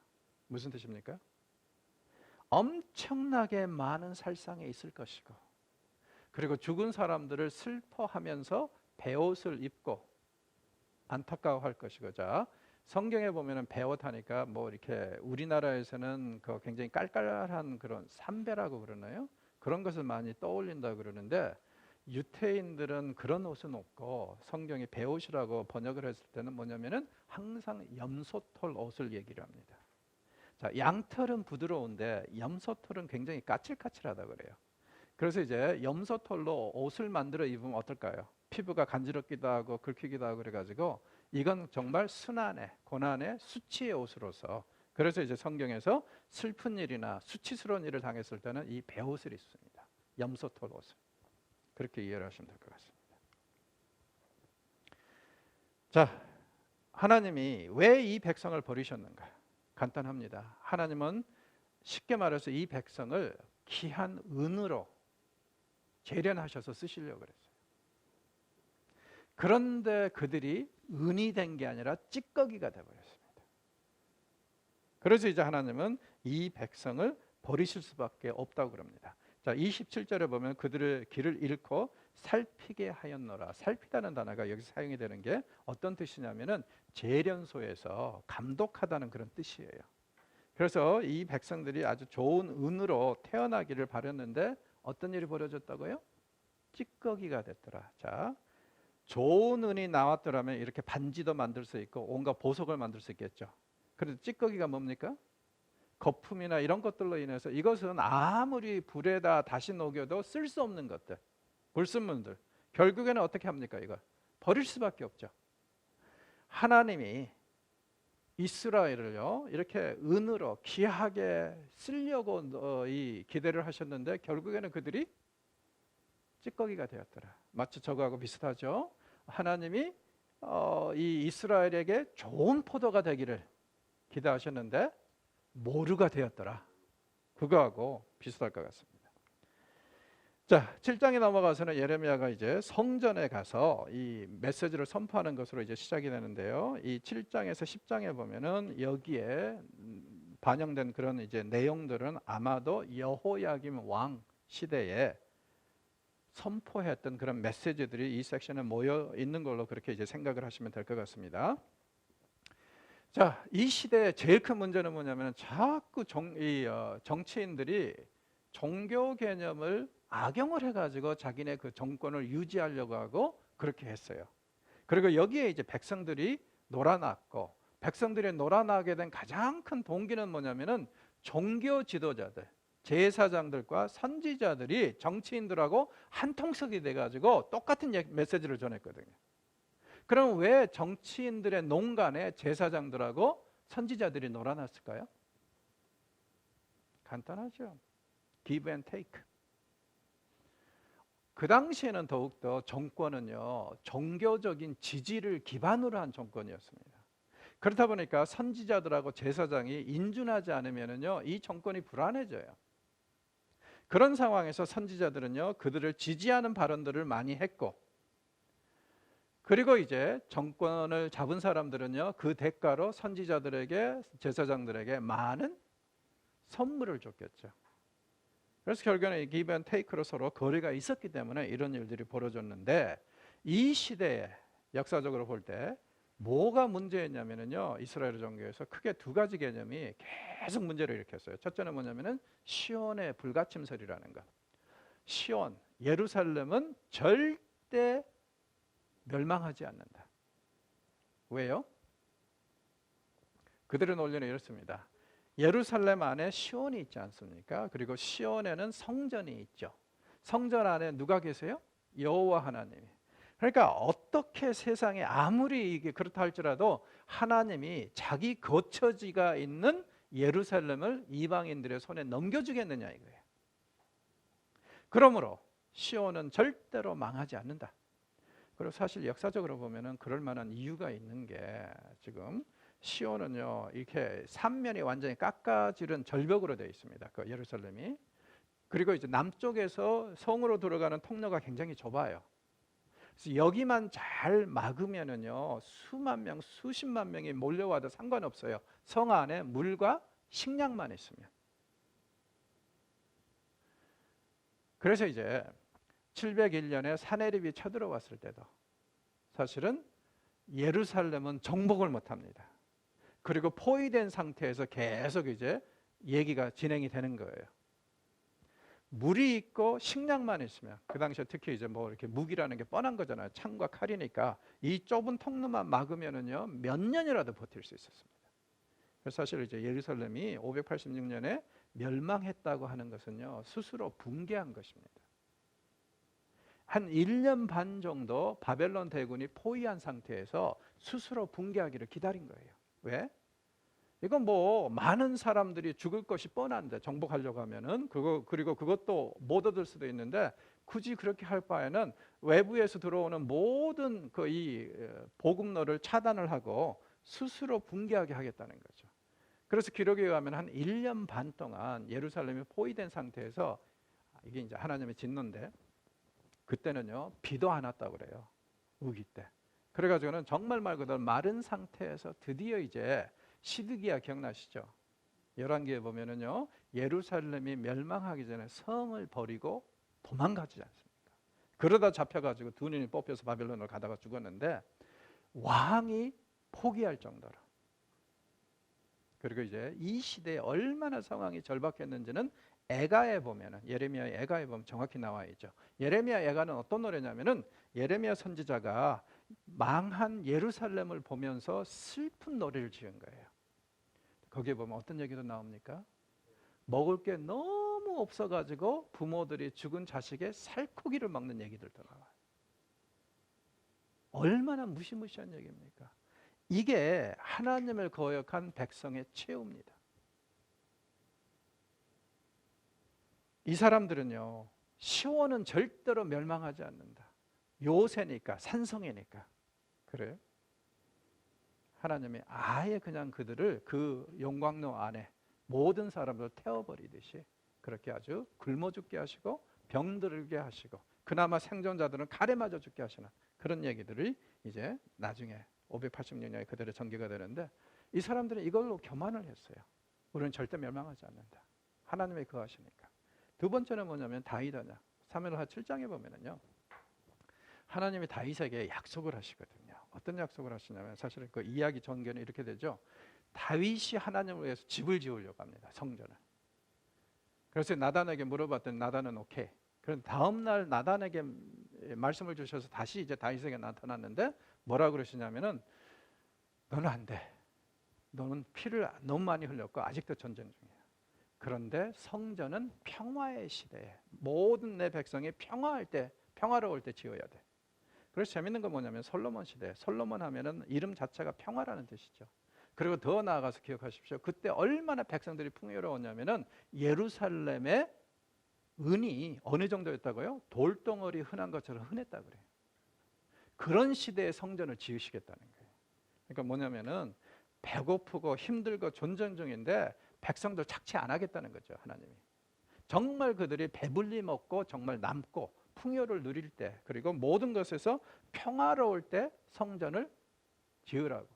무슨 뜻입니까? 엄청나게 많은 살상에 있을 것이고, 그리고 죽은 사람들을 슬퍼하면서 베옷을 입고 안타까워할 것이고. 자, 성경에 보면은 베옷 하니까 뭐 이렇게 우리나라에서는 그 굉장히 깔깔한 그런 삼배라고 그러나요? 그런 것을 많이 떠올린다 그러는데, 유태인들은 그런 옷은 없고 성경이 베옷이라고 번역을 했을 때는 뭐냐면은 항상 염소털 옷을 얘기를 합니다. 자, 양털은 부드러운데 염소털은 굉장히 까칠까칠하다 그래요. 그래서 이제 염소털로 옷을 만들어 입으면 어떨까요? 피부가 간지럽기도 하고 긁히기도 하고 그래가지고 이건 정말 순환의, 고난의, 수치의 옷으로서, 그래서 이제 성경에서 슬픈 일이나 수치스러운 일을 당했을 때는 이 베옷을 입습니다. 염소털 옷을. 그렇게 이해를 하시면 될 것 같습니다. 자, 하나님이 왜 이 백성을 버리셨는가? 간단합니다. 하나님은 쉽게 말해서 이 백성을 귀한 은으로 재련하셔서 쓰시려고 그랬어요. 그런데 그들이 은이 된 게 아니라 찌꺼기가 되어버렸습니다. 그래서 이제 하나님은 이 백성을 버리실 수밖에 없다고 그럽니다. 자, 27절에 보면 그들의 길을 잃고 살피게 하였노라. 살피다는 단어가 여기서 사용이 되는 게 어떤 뜻이냐면은 재련소에서 감독하다는 그런 뜻이에요. 그래서 이 백성들이 아주 좋은 은으로 태어나기를 바랐는데 어떤 일이 벌어졌다고요? 찌꺼기가 됐더라. 자, 좋은 은이 나왔더라면 이렇게 반지도 만들 수 있고 온갖 보석을 만들 수 있겠죠. 그런데 찌꺼기가 뭡니까? 거품이나 이런 것들로 인해서 이것은 아무리 불에다 다시 녹여도 쓸 수 없는 것들, 불순물들. 결국에는 어떻게 합니까? 이걸 버릴 수밖에 없죠. 하나님이 이스라엘을요 이렇게 은으로 귀하게 쓰려고 이 기대를 하셨는데 결국에는 그들이 찌꺼기가 되었더라. 마치 저거하고 비슷하죠. 하나님이 이 이스라엘에게 좋은 포도가 되기를 기대하셨는데 모루가 되었더라. 그거하고 비슷할 것 같습니다. 자, 7장에 넘어가서는 예레미야가 이제 성전에 가서 이 메시지를 선포하는 것으로 이제 시작이 되는데요. 이 7장에서 10장에 보면은 여기에 반영된 그런 이제 내용들은 아마도 여호야김 왕 시대에 선포했던 그런 메시지들이 이 섹션에 모여 있는 걸로 그렇게 이제 생각을 하시면 될 것 같습니다. 자, 이 시대의 제일 큰 문제는 뭐냐면 자꾸 정치인들이 종교 개념을 악용을 해가지고 자기네 그 정권을 유지하려고 하고 그렇게 했어요. 그리고 여기에 이제 백성들이 놀아났고, 백성들이 놀아나게 된 가장 큰 동기는 뭐냐면은 종교 지도자들, 제사장들과 선지자들이 정치인들하고 한통속이 돼가지고 똑같은 메시지를 전했거든요. 그럼 왜 정치인들의 농간에 제사장들하고 선지자들이 놀아났을까요? 간단하죠. give and take. 그 당시에는 더욱더 정권은요 종교적인 지지를 기반으로 한 정권이었습니다. 그렇다 보니까 선지자들하고 제사장이 인준하지 않으면은요 이 정권이 불안해져요. 그런 상황에서 선지자들은요 그들을 지지하는 발언들을 많이 했고, 그리고 이제 정권을 잡은 사람들은요 그 대가로 선지자들에게, 제사장들에게 많은 선물을 줬겠죠. 그래서 결국에는 give and take로 서로 거래가 있었기 때문에 이런 일들이 벌어졌는데, 이 시대에 역사적으로 볼 때 뭐가 문제였냐면요 이스라엘 종교에서 크게 두 가지 개념이 계속 문제를 일으켰어요. 첫째는 뭐냐면은 시온의 불가침설이라는 것. 시온, 예루살렘은 절대 멸망하지 않는다. 왜요? 그들의 논리는 이렇습니다. 예루살렘 안에 시온이 있지 않습니까? 그리고 시온에는 성전이 있죠. 성전 안에 누가 계세요? 여호와 하나님이. 그러니까 어떻게 세상에 아무리 이게 그렇다 할지라도 하나님이 자기 거처지가 있는 예루살렘을 이방인들의 손에 넘겨주겠느냐 이거예요. 그러므로 시온은 절대로 망하지 않는다. 그리고 사실 역사적으로 보면은 그럴 만한 이유가 있는 게, 지금 시온은요 이렇게 삼면이 완전히 깎아지른 절벽으로 되어 있습니다. 그 예루살렘이. 그리고 이제 남쪽에서 성으로 들어가는 통로가 굉장히 좁아요. 그래서 여기만 잘 막으면은요 수만 명, 수십만 명이 몰려와도 상관없어요. 성 안에 물과 식량만 있으면. 그래서 이제 701년에 사네립이 쳐들어왔을 때도 사실은 예루살렘은 정복을 못합니다. 그리고 포위된 상태에서 계속 이제 얘기가 진행이 되는 거예요. 물이 있고 식량만 있으면, 그 당시에 특히 이제 뭐 이렇게 무기라는 게 뻔한 거잖아요. 창과 칼이니까 이 좁은 통로만 막으면은요 몇 년이라도 버틸 수 있었습니다. 그래서 사실 이제 예루살렘이 586년에 멸망했다고 하는 것은요 스스로 붕괴한 것입니다. 한 1년 반 정도 바벨론 대군이 포위한 상태에서 스스로 붕괴하기를 기다린 거예요. 왜? 이건 뭐 많은 사람들이 죽을 것이 뻔한데 정복하려고 하면은 그리고 그것도 못 얻을 수도 있는데 굳이 그렇게 할 바에는 외부에서 들어오는 모든 그 이 보급로를 차단을 하고 스스로 붕괴하게 하겠다는 거죠. 그래서 기록에 의하면 한 1년 반 동안 예루살렘이 포위된 상태에서, 이게 이제 하나님의 진노인데 그때는요 비도 안 왔다고 그래요. 우기 때. 그래가지고는 정말 말 그대로 마른 상태에서 드디어 이제 시드기야 기억나시죠? 열왕기에 보면은요 예루살렘이 멸망하기 전에 성을 버리고 도망가지 않습니까? 그러다 잡혀가지고 두 눈이 뽑혀서 바벨론을 가다가 죽었는데 왕이 포기할 정도로. 그리고 이제 이 시대에 얼마나 상황이 절박했는지는 애가에 보면은, 예레미야의 애가에 보면 정확히 나와 있죠. 예레미야 애가는 어떤 노래냐면은 예레미야 선지자가 망한 예루살렘을 보면서 슬픈 노래를 지은 거예요. 거기에 보면 어떤 얘기도 나옵니까? 먹을 게 너무 없어가지고 부모들이 죽은 자식의 살코기를 먹는 얘기들도 나와요. 얼마나 무시무시한 얘기입니까? 이게 하나님을 거역한 백성의 최후입니다. 이 사람들은요, 시온은 절대로 멸망하지 않는다. 요새니까, 산성이니까. 그래요? 하나님이 아예 그냥 그들을 그 용광로 안에 모든 사람들 태워버리듯이 그렇게 아주 굶어 죽게 하시고 병들게 하시고 그나마 생존자들은 칼에 맞아 죽게 하시는 그런 얘기들이 이제 나중에 586년에 그들의 전개가 되는데, 이 사람들은 이걸로 교만을 했어요. 우리는 절대 멸망하지 않는다. 하나님이 그거 하시니까. 두 번째는 뭐냐면 다윗이냐. 사무엘하 7장에 보면은요, 하나님이 다윗에게 약속을 하시거든요. 어떤 약속을 하시냐면, 사실 그 이야기 전개는 이렇게 되죠. 다윗이 하나님을 위해서 집을 지으려고 합니다. 성전을. 그래서 나단에게 물어봤더니 나단은 오케이. 그런데 다음 날 나단에게 말씀을 주셔서 다시 이제 다윗에게 나타났는데 뭐라 그러시냐면은, 너는 안 돼. 너는 피를 너무 많이 흘렸고 아직도 전쟁 중이야. 그런데 성전은 평화의 시대에 모든 내 백성이 평화로울 때 지어야 돼. 그래서 재밌는 건 뭐냐면 솔로몬 시대, 솔로몬 하면은 이름 자체가 평화라는 뜻이죠. 그리고 더 나아가서 기억하십시오. 그때 얼마나 백성들이 풍요로웠냐면은 예루살렘의 은이 어느 정도였다고요? 돌덩어리 흔한 것처럼 흔했다 그래요. 그런 시대의 성전을 지으시겠다는 거예요. 그러니까 뭐냐면은 배고프고 힘들고 전쟁 중인데 백성들 착취 안 하겠다는 거죠, 하나님이. 정말 그들이 배불리 먹고 정말 남고 풍요를 누릴 때, 그리고 모든 것에서 평화로울 때 성전을 지으라고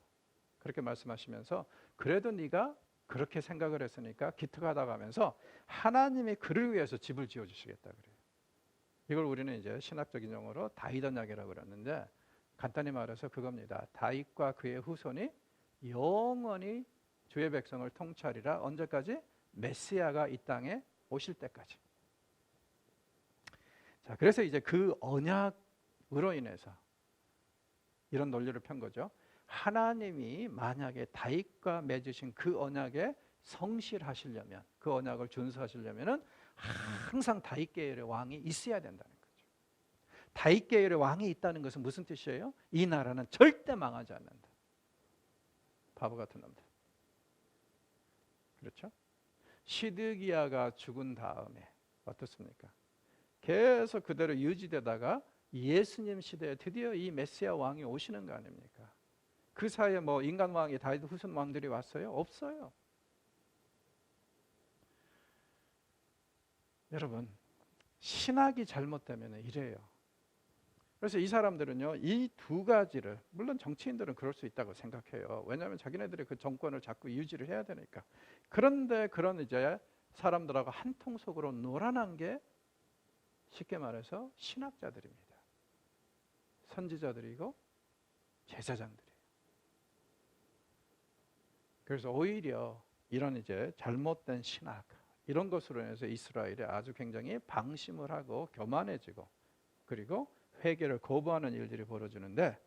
그렇게 말씀하시면서, 그래도 네가 그렇게 생각을 했으니까 기특하다고 하면서 하나님이 그를 위해서 집을 지어주시겠다 그래요. 이걸 우리는 이제 신학적인 용어로 다윗 언약이라고 그러는데, 간단히 말해서 그겁니다. 다윗과 그의 후손이 영원히 주의 백성을 통치하리라. 언제까지? 메시아가 이 땅에 오실 때까지. 자, 그래서 이제 그 언약으로 인해서 이런 논리를 편 거죠. 하나님이 만약에 다윗과 맺으신 그 언약에 성실하시려면, 그 언약을 준수하시려면은 항상 다윗 계열의 왕이 있어야 된다는 거죠. 다윗 계열의 왕이 있다는 것은 무슨 뜻이에요? 이 나라는 절대 망하지 않는다. 바보 같은 놈들. 그렇죠? 시드기야가 죽은 다음에 어떻습니까? 계속 그대로 유지되다가 예수님 시대에 드디어 이 메시아 왕이 오시는 거 아닙니까? 그 사이에 뭐 인간 왕이 다윗 후손 왕들이 왔어요? 없어요. 여러분, 신학이 잘못되면 이래요. 그래서 이 사람들은요, 이 두 가지를, 물론 정치인들은 그럴 수 있다고 생각해요. 왜냐하면 자기네들이 그 정권을 자꾸 유지를 해야 되니까. 그런데 그런 이제 사람들하고 한 통속으로 놀아난 게 쉽게 말해서 신학자들입니다. 선지자들이고 제사장들이에요. 그래서 오히려 이런 이제 잘못된 신학, 이런 것으로 인해서 이스라엘이 아주 굉장히 방심을 하고 교만해지고, 그리고 회개를 거부하는 일들이 벌어지는데,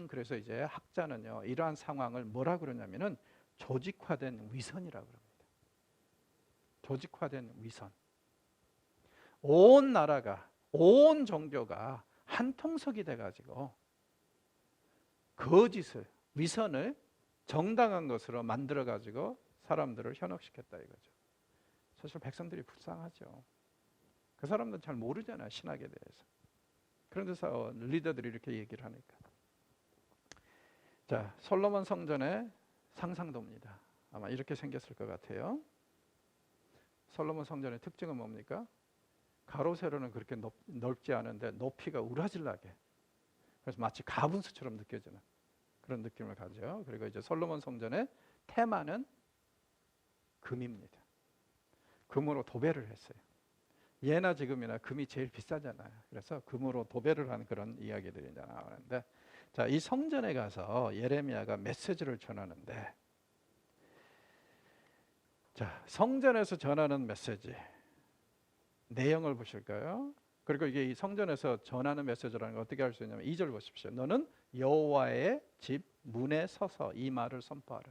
그래서 이제 학자는요, 이러한 상황을 뭐라 그러냐면은 조직화된 위선이라고 그럽니다. 조직화된 위선. 온 나라가, 온 종교가 한 통속이 돼가지고 거짓을, 위선을 정당한 것으로 만들어가지고 사람들을 현혹시켰다 이거죠. 사실 백성들이 불쌍하죠. 그 사람들은 잘 모르잖아요, 신학에 대해서. 그런데서 리더들이 이렇게 얘기를 하니까. 자, 솔로몬 성전의 상상도입니다. 아마 이렇게 생겼을 것 같아요. 솔로몬 성전의 특징은 뭡니까? 가로 세로는 그렇게 넓지 않은데 높이가 우라질나게, 그래서 마치 가분수처럼 느껴지는 그런 느낌을 가죠. 그리고 이제 솔로몬 성전의 테마는 금입니다. 금으로 도배를 했어요. 예나 지금이나 금이 제일 비싸잖아요. 그래서 금으로 도배를 하는 그런 이야기들이 이제 나오는데, 자, 이 성전에 가서 예레미야가 메시지를 전하는데, 자, 성전에서 전하는 메시지 내용을 보실까요? 그리고 이게 이 성전에서 전하는 메시지라는 걸 어떻게 할 수 있냐면 2절 보십시오. 너는 여호와의 집 문에 서서 이 말을 선포하라.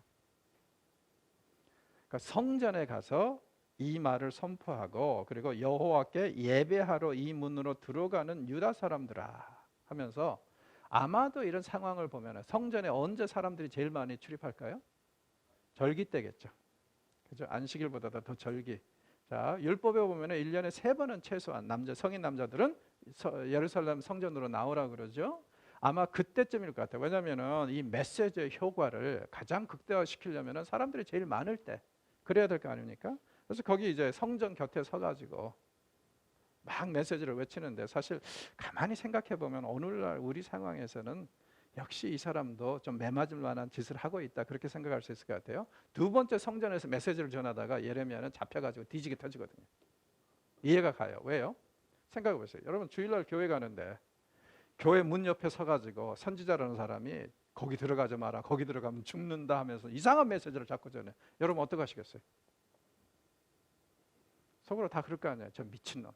그러니까 성전에 가서 이 말을 선포하고, 그리고 여호와께 예배하러 이 문으로 들어가는 유다 사람들아 하면서, 아마도 이런 상황을 보면 성전에 언제 사람들이 제일 많이 출입할까요? 절기 때겠죠. 그죠? 안식일보다 더 절기. 자, 율법에 보면 1년에 3번은 최소한 성인 남자들은 예루살렘 성전으로 나오라 그러죠. 아마 그때쯤일 것 같아요. 왜냐하면 이 메시지의 효과를 가장 극대화시키려면 사람들이 제일 많을 때 그래야 될 거 아닙니까? 그래서 거기 이제 성전 곁에 서가지고 막 메시지를 외치는데, 사실 가만히 생각해 보면 오늘날 우리 상황에서는 역시 이 사람도 좀 매맞을 만한 짓을 하고 있다, 그렇게 생각할 수 있을 것 같아요. 두 번째 성전에서 메시지를 전하다가 예레미야는 잡혀가지고 뒤지게 터지거든요. 이해가 가요. 왜요? 생각해 보세요. 여러분, 주일날 교회 가는데 교회 문 옆에 서가지고 선지자라는 사람이 거기 들어가지 마라, 거기 들어가면 죽는다 하면서 이상한 메시지를 자꾸 전해. 여러분 어떻게 하시겠어요? 속으로 다 그럴 거 아니에요. 저 미친놈.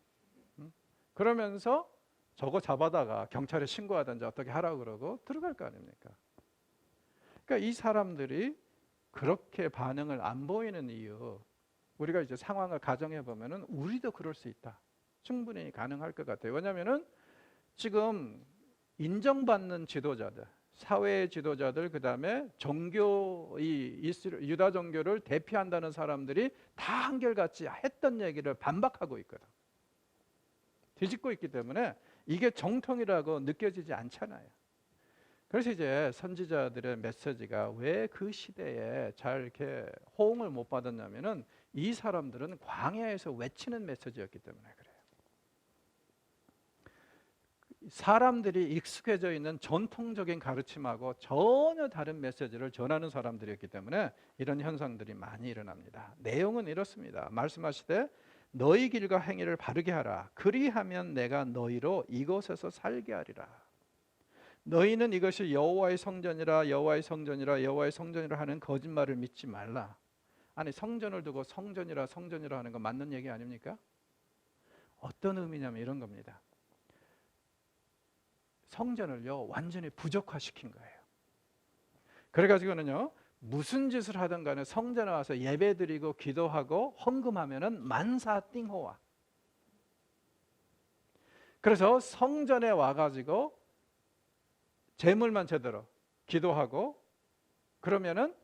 그러면서 저거 잡아다가 경찰에 신고하든지 어떻게 하라고 그러고 들어갈 거 아닙니까? 그러니까 이 사람들이 그렇게 반응을 안 보이는 이유, 우리가 이제 상황을 가정해 보면은 우리도 그럴 수 있다, 충분히 가능할 것 같아요. 왜냐하면은 지금 인정받는 지도자들, 사회 지도자들, 그 다음에 종교, 유다 종교를 대표한다는 사람들이 다 한결같이 했던 얘기를 반박하고 있거든. 뒤집고 있기 때문에 이게 정통이라고 느껴지지 않잖아요. 그래서 이제 선지자들의 메시지가 왜 그 시대에 잘 이렇게 호응을 못 받았냐면은 이 사람들은 광야에서 외치는 메시지였기 때문에 그래요. 사람들이 익숙해져 있는 전통적인 가르침하고 전혀 다른 메시지를 전하는 사람들이었기 때문에 이런 현상들이 많이 일어납니다. 내용은 이렇습니다. 말씀하시되 너희 길과 행위를 바르게 하라. 그리하면 내가 너희로 이곳에서 살게 하리라. 너희는 이것이 여호와의 성전이라 여호와의 성전이라 여호와의 성전이라 하는 거짓말을 믿지 말라. 아니, 성전을 두고 성전이라 성전이라 하는 거 맞는 얘기 아닙니까? 어떤 의미냐면 이런 겁니다. 성전을요 완전히 부족화시킨 거예요. 그래가지고는요 무슨 짓을 하든 간에 성전에 와서 예배드리고 기도하고 헌금하면은 만사띵호와. 그래서 성전에 와가지고 재물만 제대로 기도하고 그러면은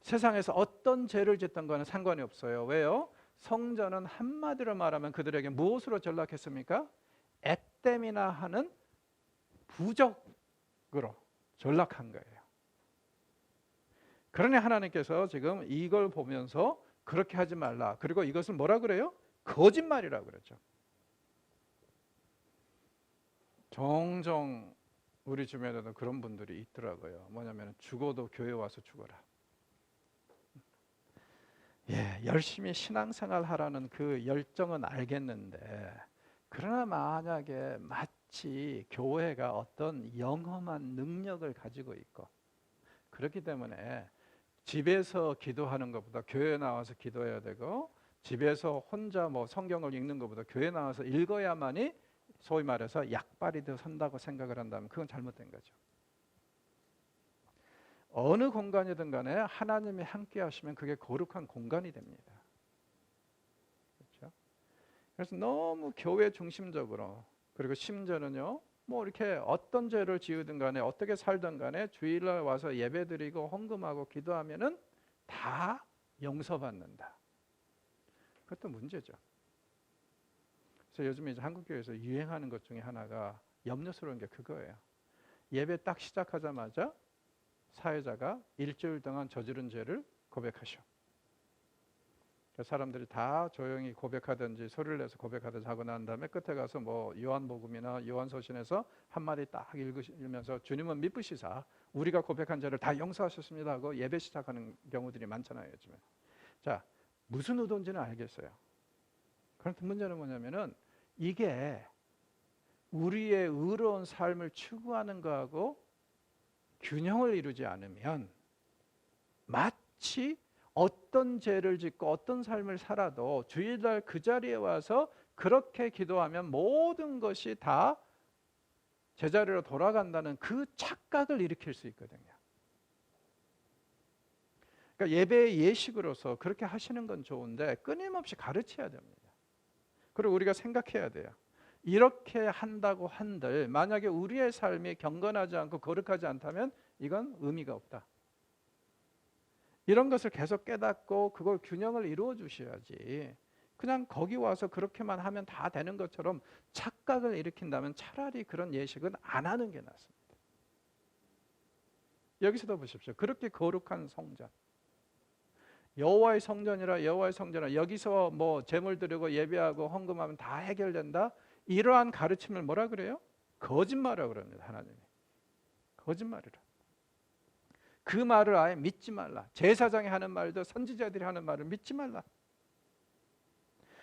세상에서 어떤 죄를 짓던 거는 상관이 없어요. 왜요? 성전은 한마디로 말하면 그들에게 무엇으로 전락했습니까? 액땜이나 하는 부적으로 전락한 거예요. 그러니 하나님께서 지금 이걸 보면서 그렇게 하지 말라. 그리고 이것을 뭐라 그래요? 거짓말이라고 그랬죠. 종종 우리 주변에도 그런 분들이 있더라고요. 뭐냐면 죽어도 교회 와서 죽어라. 예, 열심히 신앙생활 하라는 그 열정은 알겠는데, 그러나 만약에 마치 교회가 어떤 영험한 능력을 가지고 있고 그렇기 때문에 집에서 기도하는 것보다 교회 나와서 기도해야 되고, 집에서 혼자 뭐 성경을 읽는 것보다 교회 나와서 읽어야만이 소위 말해서 약발이 더 선다고 생각을 한다면 그건 잘못된 거죠. 어느 공간이든 간에 하나님이 함께 하시면 그게 거룩한 공간이 됩니다. 그렇죠? 그래서 너무 교회 중심적으로, 그리고 심지어는요 뭐 이렇게 어떤 죄를 지으든 간에 어떻게 살든 간에 주일날 와서 예배드리고 헌금하고 기도하면은 다 용서받는다. 그것도 문제죠. 그래서 요즘에 이제 한국교회에서 유행하는 것 중에 하나가 염려스러운 게 그거예요. 예배 딱 시작하자마자 사회자가 일주일 동안 저지른 죄를 고백하셔. 사람들이 다 조용히 고백하든지 소리를 내서 고백하든지 하고 난 다음에 끝에 가서 뭐 요한복음이나 요한서신에서 한마디 딱 읽으면서 주님은 미쁘시사 우리가 고백한 죄를 다 용서하셨습니다 하고 예배 시작하는 경우들이 많잖아요, 요즘에. 자, 무슨 의도인지는 알겠어요. 그런데 문제는 뭐냐면은 이게 우리의 의로운 삶을 추구하는 거하고 균형을 이루지 않으면 마치 어떤 죄를 짓고 어떤 삶을 살아도 주일날 그 자리에 와서 그렇게 기도하면 모든 것이 다 제자리로 돌아간다는 그 착각을 일으킬 수 있거든요. 그러니까 예배의 예식으로서 그렇게 하시는 건 좋은데 끊임없이 가르쳐야 됩니다. 그리고 우리가 생각해야 돼요. 이렇게 한다고 한들 만약에 우리의 삶이 경건하지 않고 거룩하지 않다면 이건 의미가 없다. 이런 것을 계속 깨닫고 그걸 균형을 이루어 주셔야지. 그냥 거기 와서 그렇게만 하면 다 되는 것처럼 착각을 일으킨다면 차라리 그런 예식은 안 하는 게 낫습니다. 여기서도 보십시오. 그렇게 거룩한 성전, 여호와의 성전이라 여호와의 성전이라 여기서 뭐 제물 드리고 예배하고 헌금하면 다 해결된다. 이러한 가르침을 뭐라 그래요? 거짓말이라고 그럽니다. 하나님이. 거짓말이라. 그 말을 아예 믿지 말라. 제사장이 하는 말도 선지자들이 하는 말을 믿지 말라.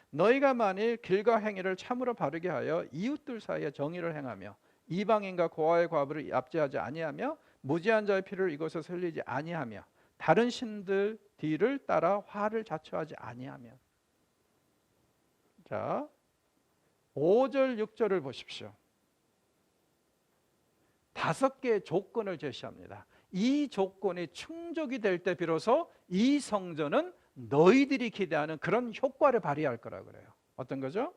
너희가 만일 길과 행위를 참으로 바르게 하여 이웃들 사이에 정의를 행하며 이방인과 고아의 과부를 압제하지 아니하며 무지한 자의 피를 이곳에서 흘리지 아니하며 다른 신들 뒤를 따라 화를 자초하지 아니하면. 자, 5절 6절을 보십시오. 5개의 조건을 제시합니다. 이 조건이 충족이 될 때 비로소 이 성전은 너희들이 기대하는 그런 효과를 발휘할 거라고 그래요. 어떤 거죠?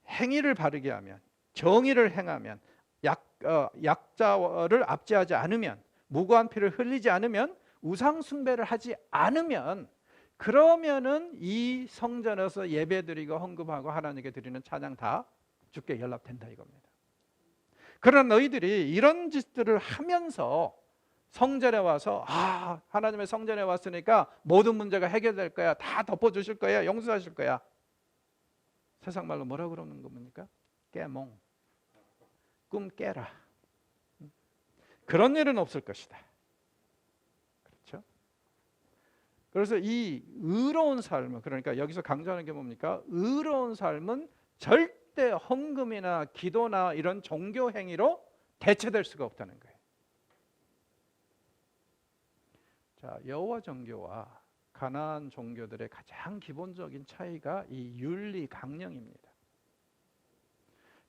행위를 바르게 하면, 정의를 행하면, 약자를 압제하지 않으면, 무고한 피를 흘리지 않으면, 우상 숭배를 하지 않으면, 그러면은 이 성전에서 예배드리고 헌금하고 하나님께 드리는 찬양 다 주께 연락된다 이겁니다. 그러나 너희들이 이런 짓들을 하면서 성전에 와서 하나님의 성전에 왔으니까 모든 문제가 해결될 거야, 다 덮어주실 거야, 용서하실 거야. 세상 말로 뭐라 그러는 겁니까? 깨몽, 꿈 깨라. 그런 일은 없을 것이다. 그렇죠? 그래서 이 의로운 삶은, 그러니까 여기서 강조하는 게 뭡니까? 의로운 삶은 절대 헌금이나 기도나 이런 종교 행위로 대체될 수가 없다는 거예요. 자, 여호와 종교와 가나안 종교들의 가장 기본적인 차이가 이 윤리 강령입니다.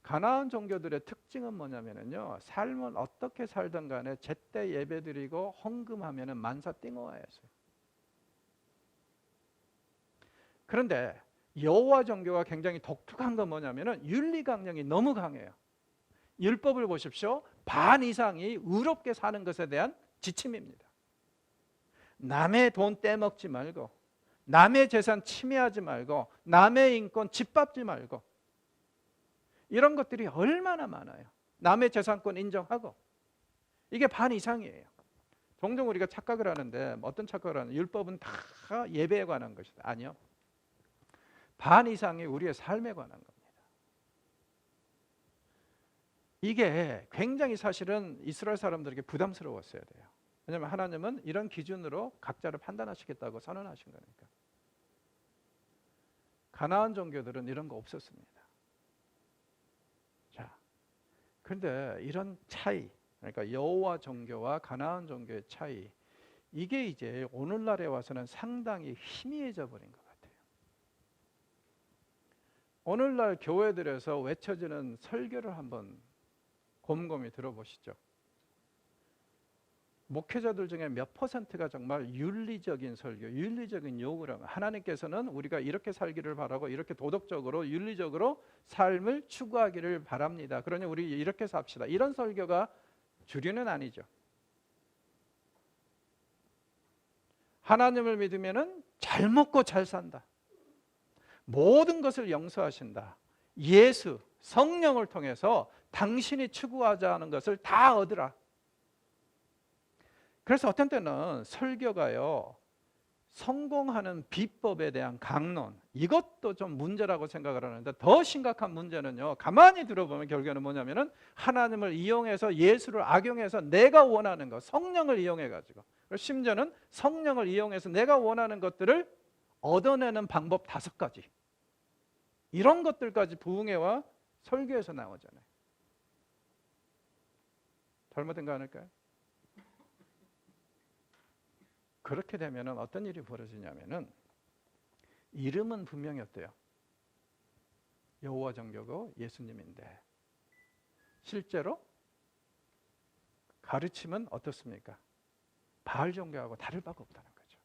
가나안 종교들의 특징은 뭐냐면요, 삶은 어떻게 살든 간에 제때 예배드리고 헌금하면은 만사 띵어와였어요. 그런데 여호와 종교가 굉장히 독특한 건 뭐냐면은 윤리 강령이 너무 강해요. 율법을 보십시오. 반 이상이 의롭게 사는 것에 대한 지침입니다. 남의 돈 떼먹지 말고, 남의 재산 침해하지 말고, 남의 인권 짓밟지 말고, 이런 것들이 얼마나 많아요. 남의 재산권 인정하고. 이게 반 이상이에요. 종종 우리가 착각을 하는데, 어떤 착각을 하는, 율법은 다 예배에 관한 것이다. 아니요. 반 이상이 우리의 삶에 관한 겁니다. 이게 굉장히 사실은 이스라엘 사람들에게 부담스러웠어야 돼요. 왜냐하면 하나님은 이런 기준으로 각자를 판단하시겠다고 선언하신 거니까. 가나안 종교들은 이런 거 없었습니다. 자, 그런데 이런 차이, 그러니까 여호와 종교와 가나안 종교의 차이, 이게 이제 오늘날에 와서는 상당히 희미해져 버린 것 같아요. 오늘날 교회들에서 외쳐지는 설교를 한번 곰곰이 들어보시죠. 목회자들 중에 몇 퍼센트가 정말 윤리적인 설교, 윤리적인 요구를 하면, 하나님께서는 우리가 이렇게 살기를 바라고 이렇게 도덕적으로 윤리적으로 삶을 추구하기를 바랍니다. 그러니 우리 이렇게 삽시다. 이런 설교가 주류는 아니죠. 하나님을 믿으면은 잘 먹고 잘 산다. 모든 것을 용서하신다. 예수, 성령을 통해서 당신이 추구하자 하는 것을 다 얻으라. 그래서 어떤 때는 설교가요, 성공하는 비법에 대한 강론, 이것도 좀 문제라고 생각을 하는데, 더 심각한 문제는요, 가만히 들어보면 결국에는 뭐냐면은 하나님을 이용해서 예수를 악용해서 내가 원하는 것, 성령을 이용해 가지고, 심지어는 성령을 이용해서 내가 원하는 것들을 얻어내는 방법 5가지, 이런 것들까지 부흥회와 설교에서 나오잖아요. 잘못된 거 아닐까요? 그렇게 되면 어떤 일이 벌어지냐면은 이름은 분명히 어때요? 여호와 정교고 예수님인데 실제로 가르침은 어떻습니까? 바알 종교하고 다를 바가 없다는 거죠.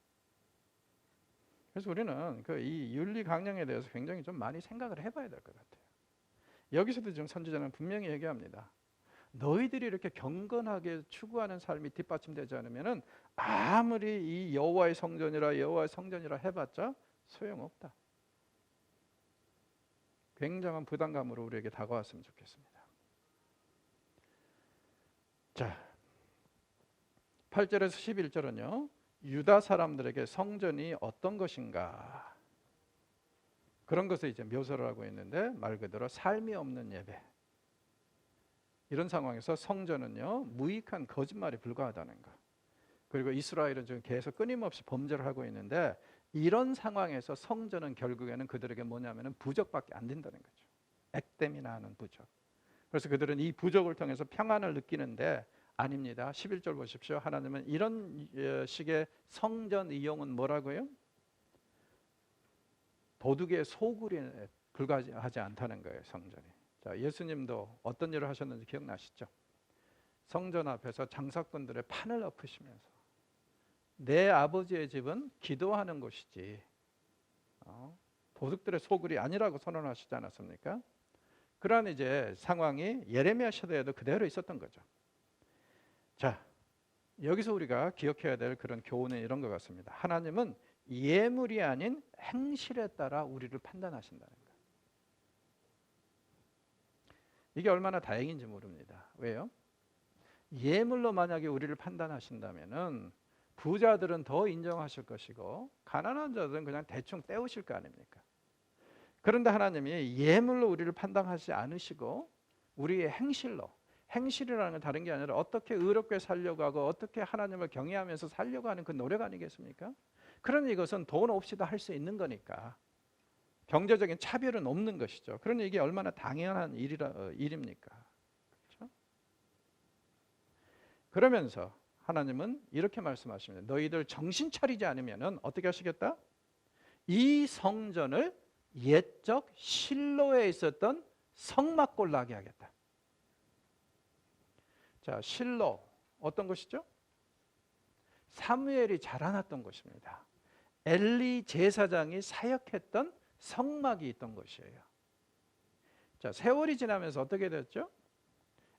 그래서 우리는 이 윤리 강령에 대해서 굉장히 좀 많이 생각을 해봐야 될 것 같아요. 여기서도 지금 선지자는 분명히 얘기합니다. 너희들이 이렇게 경건하게 추구하는 삶이 뒷받침되지 않으면은 아무리 이 여호와의 성전이라 해봤자 소용없다. 굉장한 부담감으로 우리에게 다가왔으면 좋겠습니다. 자, 8절에서 11절은요. 유다 사람들에게 성전이 어떤 것인가 그런 것을 이제 묘사를 하고 있는데 말 그대로 삶이 없는 예배. 이런 상황에서 성전은요 무익한 거짓말에 불과하다는 것. 그리고 이스라엘은 지금 계속 끊임없이 범죄를 하고 있는데 이런 상황에서 성전은 결국에는 그들에게 뭐냐면은 부적밖에 안 된다는 거죠. 액땜이나 하는 부적. 그래서 그들은 이 부적을 통해서 평안을 느끼는데 아닙니다. 11절 보십시오. 하나님은 이런 식의 성전 이용은 뭐라고요? 도둑의 소굴에 불과하지 않다는 거예요. 성전이. 자, 예수님도 어떤 일을 하셨는지 기억나시죠? 성전 앞에서 장사꾼들의 판을 엎으시면서 내 아버지의 집은 기도하는 곳이지 도둑들의 소굴이 아니라고 선언하시지 않았습니까? 그런 이제 상황이 예레미야 시대에도 그대로 있었던 거죠. 자, 여기서 우리가 기억해야 될 그런 교훈은 이런 것 같습니다. 하나님은 예물이 아닌 행실에 따라 우리를 판단하신다는 거예요. 이게 얼마나 다행인지 모릅니다. 왜요? 예물로 만약에 우리를 판단하신다면은 부자들은 더 인정하실 것이고 가난한 자들은 그냥 대충 떼우실 거 아닙니까? 그런데 하나님이 예물로 우리를 판단하지 않으시고 우리의 행실로, 행실이라는 건 다른 게 아니라 어떻게 의롭게 살려고 하고 어떻게 하나님을 경외하면서 살려고 하는 그 노력 아니겠습니까? 그러니 이것은 돈 없이도 할 수 있는 거니까 경제적인 차별은 없는 것이죠. 그러니 이게 얼마나 당연한 일입니까? 그렇죠? 그러면서 하나님은 이렇게 말씀하십니다. 너희들 정신 차리지 않으면 어떻게 하시겠다? 이 성전을 옛적 실로에 있었던 성막골 나게 하겠다. 자, 실로 어떤 것이죠? 사무엘이 자라났던 곳입니다. 엘리 제사장이 사역했던 성막이 있던 곳이에요. 자, 세월이 지나면서 어떻게 됐죠?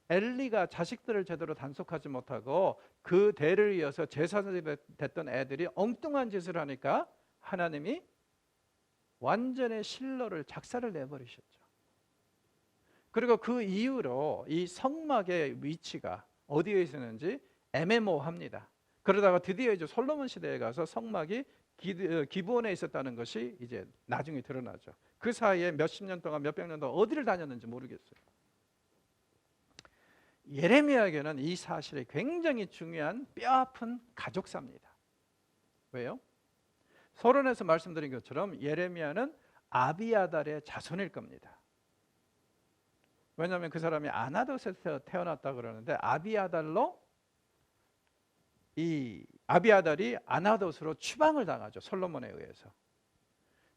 엘리가 자식들을 제대로 단속하지 못하고 그 대를 이어서 제사장이 됐던 애들이 엉뚱한 짓을 하니까 하나님이 완전히 실로를 작사를 내버리셨죠. 그리고 그 이후로 이 성막의 위치가 어디에 있었는지 애매모호합니다. 그러다가 드디어 이제 솔로몬 시대에 가서 성막이 기브온에 있었다는 것이 이제 나중에 드러나죠. 그 사이에 몇십 년 동안 몇백 년 동안 어디를 다녔는지 모르겠어요. 예레미야에게는 이 사실이 굉장히 중요한 뼈아픈 가족사입니다. 왜요? 서론에서 말씀드린 것처럼 예레미야는 아비아달의 자손일 겁니다. 왜냐하면 그 사람이 아나돗에서 태어났다 그러는데 아비아달로 이 아비아달이 아나돗으로 추방을 당하죠. 솔로몬에 의해서.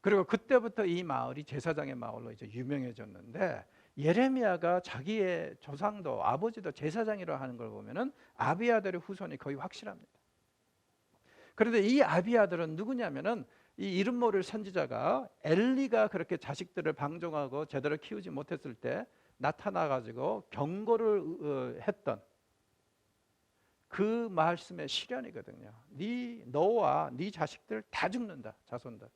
그리고 그때부터 이 마을이 제사장의 마을로 이제 유명해졌는데 예레미야가 자기의 조상도 아버지도 제사장이라 하는 걸 보면은 아비아달의 후손이 거의 확실합니다. 그런데 이 아비아달은 누구냐면은 이 이름 모를 선지자가 엘리가 그렇게 자식들을 방종하고 제대로 키우지 못했을 때 나타나 가지고 경고를 했던 그 말씀의 실현이거든요. 너와 네 자식들 다 죽는다, 자손들.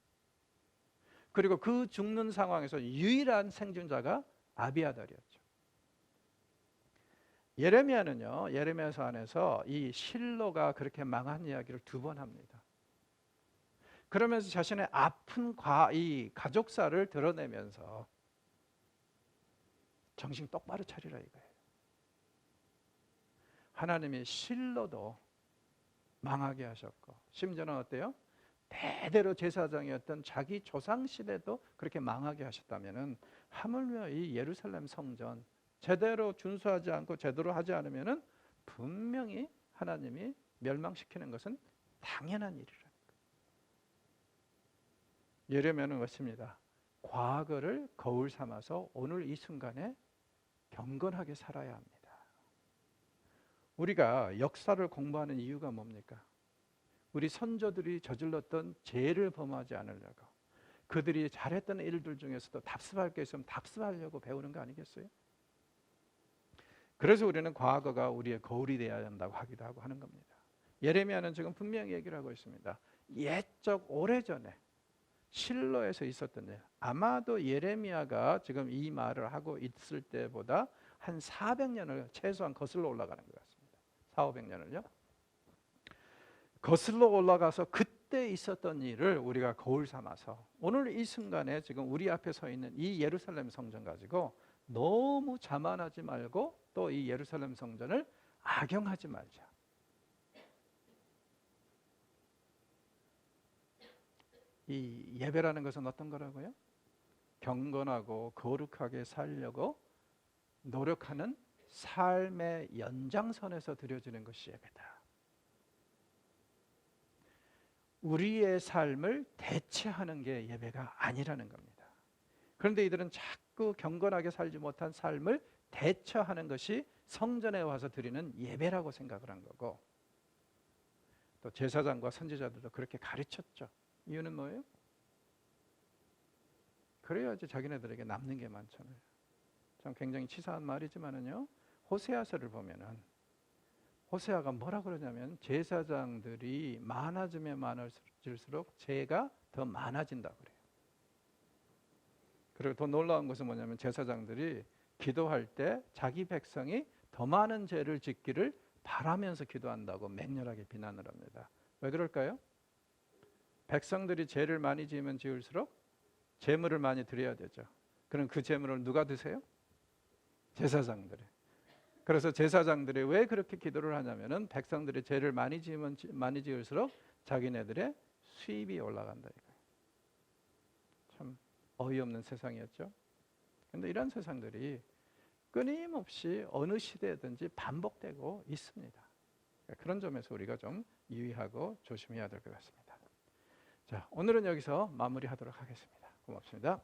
그리고 그 죽는 상황에서 유일한 생존자가 아비아달이었죠. 예레미야는요, 예레미야서 안에서 이 실로가 그렇게 망한 이야기를 2번 합니다. 그러면서 자신의 아픈 이 가족사를 드러내면서 정신 똑바로 차리라 이거예요. 하나님이 실로도 망하게 하셨고 심지어는 어때요? 대대로 제사장이었던 자기 조상 시대도 그렇게 망하게 하셨다면은 하물며 이 예루살렘 성전 제대로 준수하지 않고 제대로 하지 않으면은 분명히 하나님이 멸망시키는 것은 당연한 일이라는 거예요. 예레미야는 것입니다. 과거를 거울 삼아서 오늘 이 순간에 경건하게 살아야 합니다. 우리가 역사를 공부하는 이유가 뭡니까? 우리 선조들이 저질렀던 죄를 범하지 않으려고, 그들이 잘했던 일들 중에서도 답습할 게 있으면 답습하려고 배우는 거 아니겠어요? 그래서 우리는 과거가 우리의 거울이 되어야 한다고 하기도 하고 하는 겁니다. 예레미야는 지금 분명히 얘기를 하고 있습니다. 옛적 오래전에 실로에서 있었던 일, 아마도 예레미야가 지금 이 말을 하고 있을 때보다 한 400년을 최소한 거슬러 올라가는 것 같습니다. 400~500년을요. 거슬러 올라가서 그때 있었던 일을 우리가 거울 삼아서 오늘 이 순간에 지금 우리 앞에 서 있는 이 예루살렘 성전 가지고 너무 자만하지 말고 또 이 예루살렘 성전을 악용하지 말자. 이 예배라는 것은 어떤 거라고요? 경건하고 거룩하게 살려고 노력하는 삶의 연장선에서 드려지는 것이 예배다. 우리의 삶을 대체하는 게 예배가 아니라는 겁니다. 그런데 이들은 자꾸 경건하게 살지 못한 삶을 대처하는 것이 성전에 와서 드리는 예배라고 생각을 한 거고, 또 제사장과 선지자들도 그렇게 가르쳤죠. 이유는 뭐예요? 그래야지 자기네들에게 남는 게 많잖아요. 참 굉장히 치사한 말이지만은요, 호세아서를 보면은 호세아가 뭐라 그러냐면 제사장들이 많아지면 많아질수록 죄가 더 많아진다고 그래요. 그리고 더 놀라운 것은 뭐냐면 제사장들이 기도할 때 자기 백성이 더 많은 죄를 짓기를 바라면서 기도한다고 맹렬하게 비난을 합니다. 왜 그럴까요? 백성들이 죄를 많이 지으면 지을수록 제물을 많이 드려야 되죠. 그럼 그 제물을 누가 드세요? 제사장들이. 그래서 제사장들이 왜 그렇게 기도를 하냐면은 백성들이 죄를 많이 지으면 많이 지을수록 자기네들의 수입이 올라간다 이거예요. 참 어이없는 세상이었죠. 그런데 이런 세상들이 끊임없이 어느 시대든지 반복되고 있습니다. 그런 점에서 우리가 좀 유의하고 조심해야 될 것 같습니다. 자, 오늘은 여기서 마무리하도록 하겠습니다. 고맙습니다.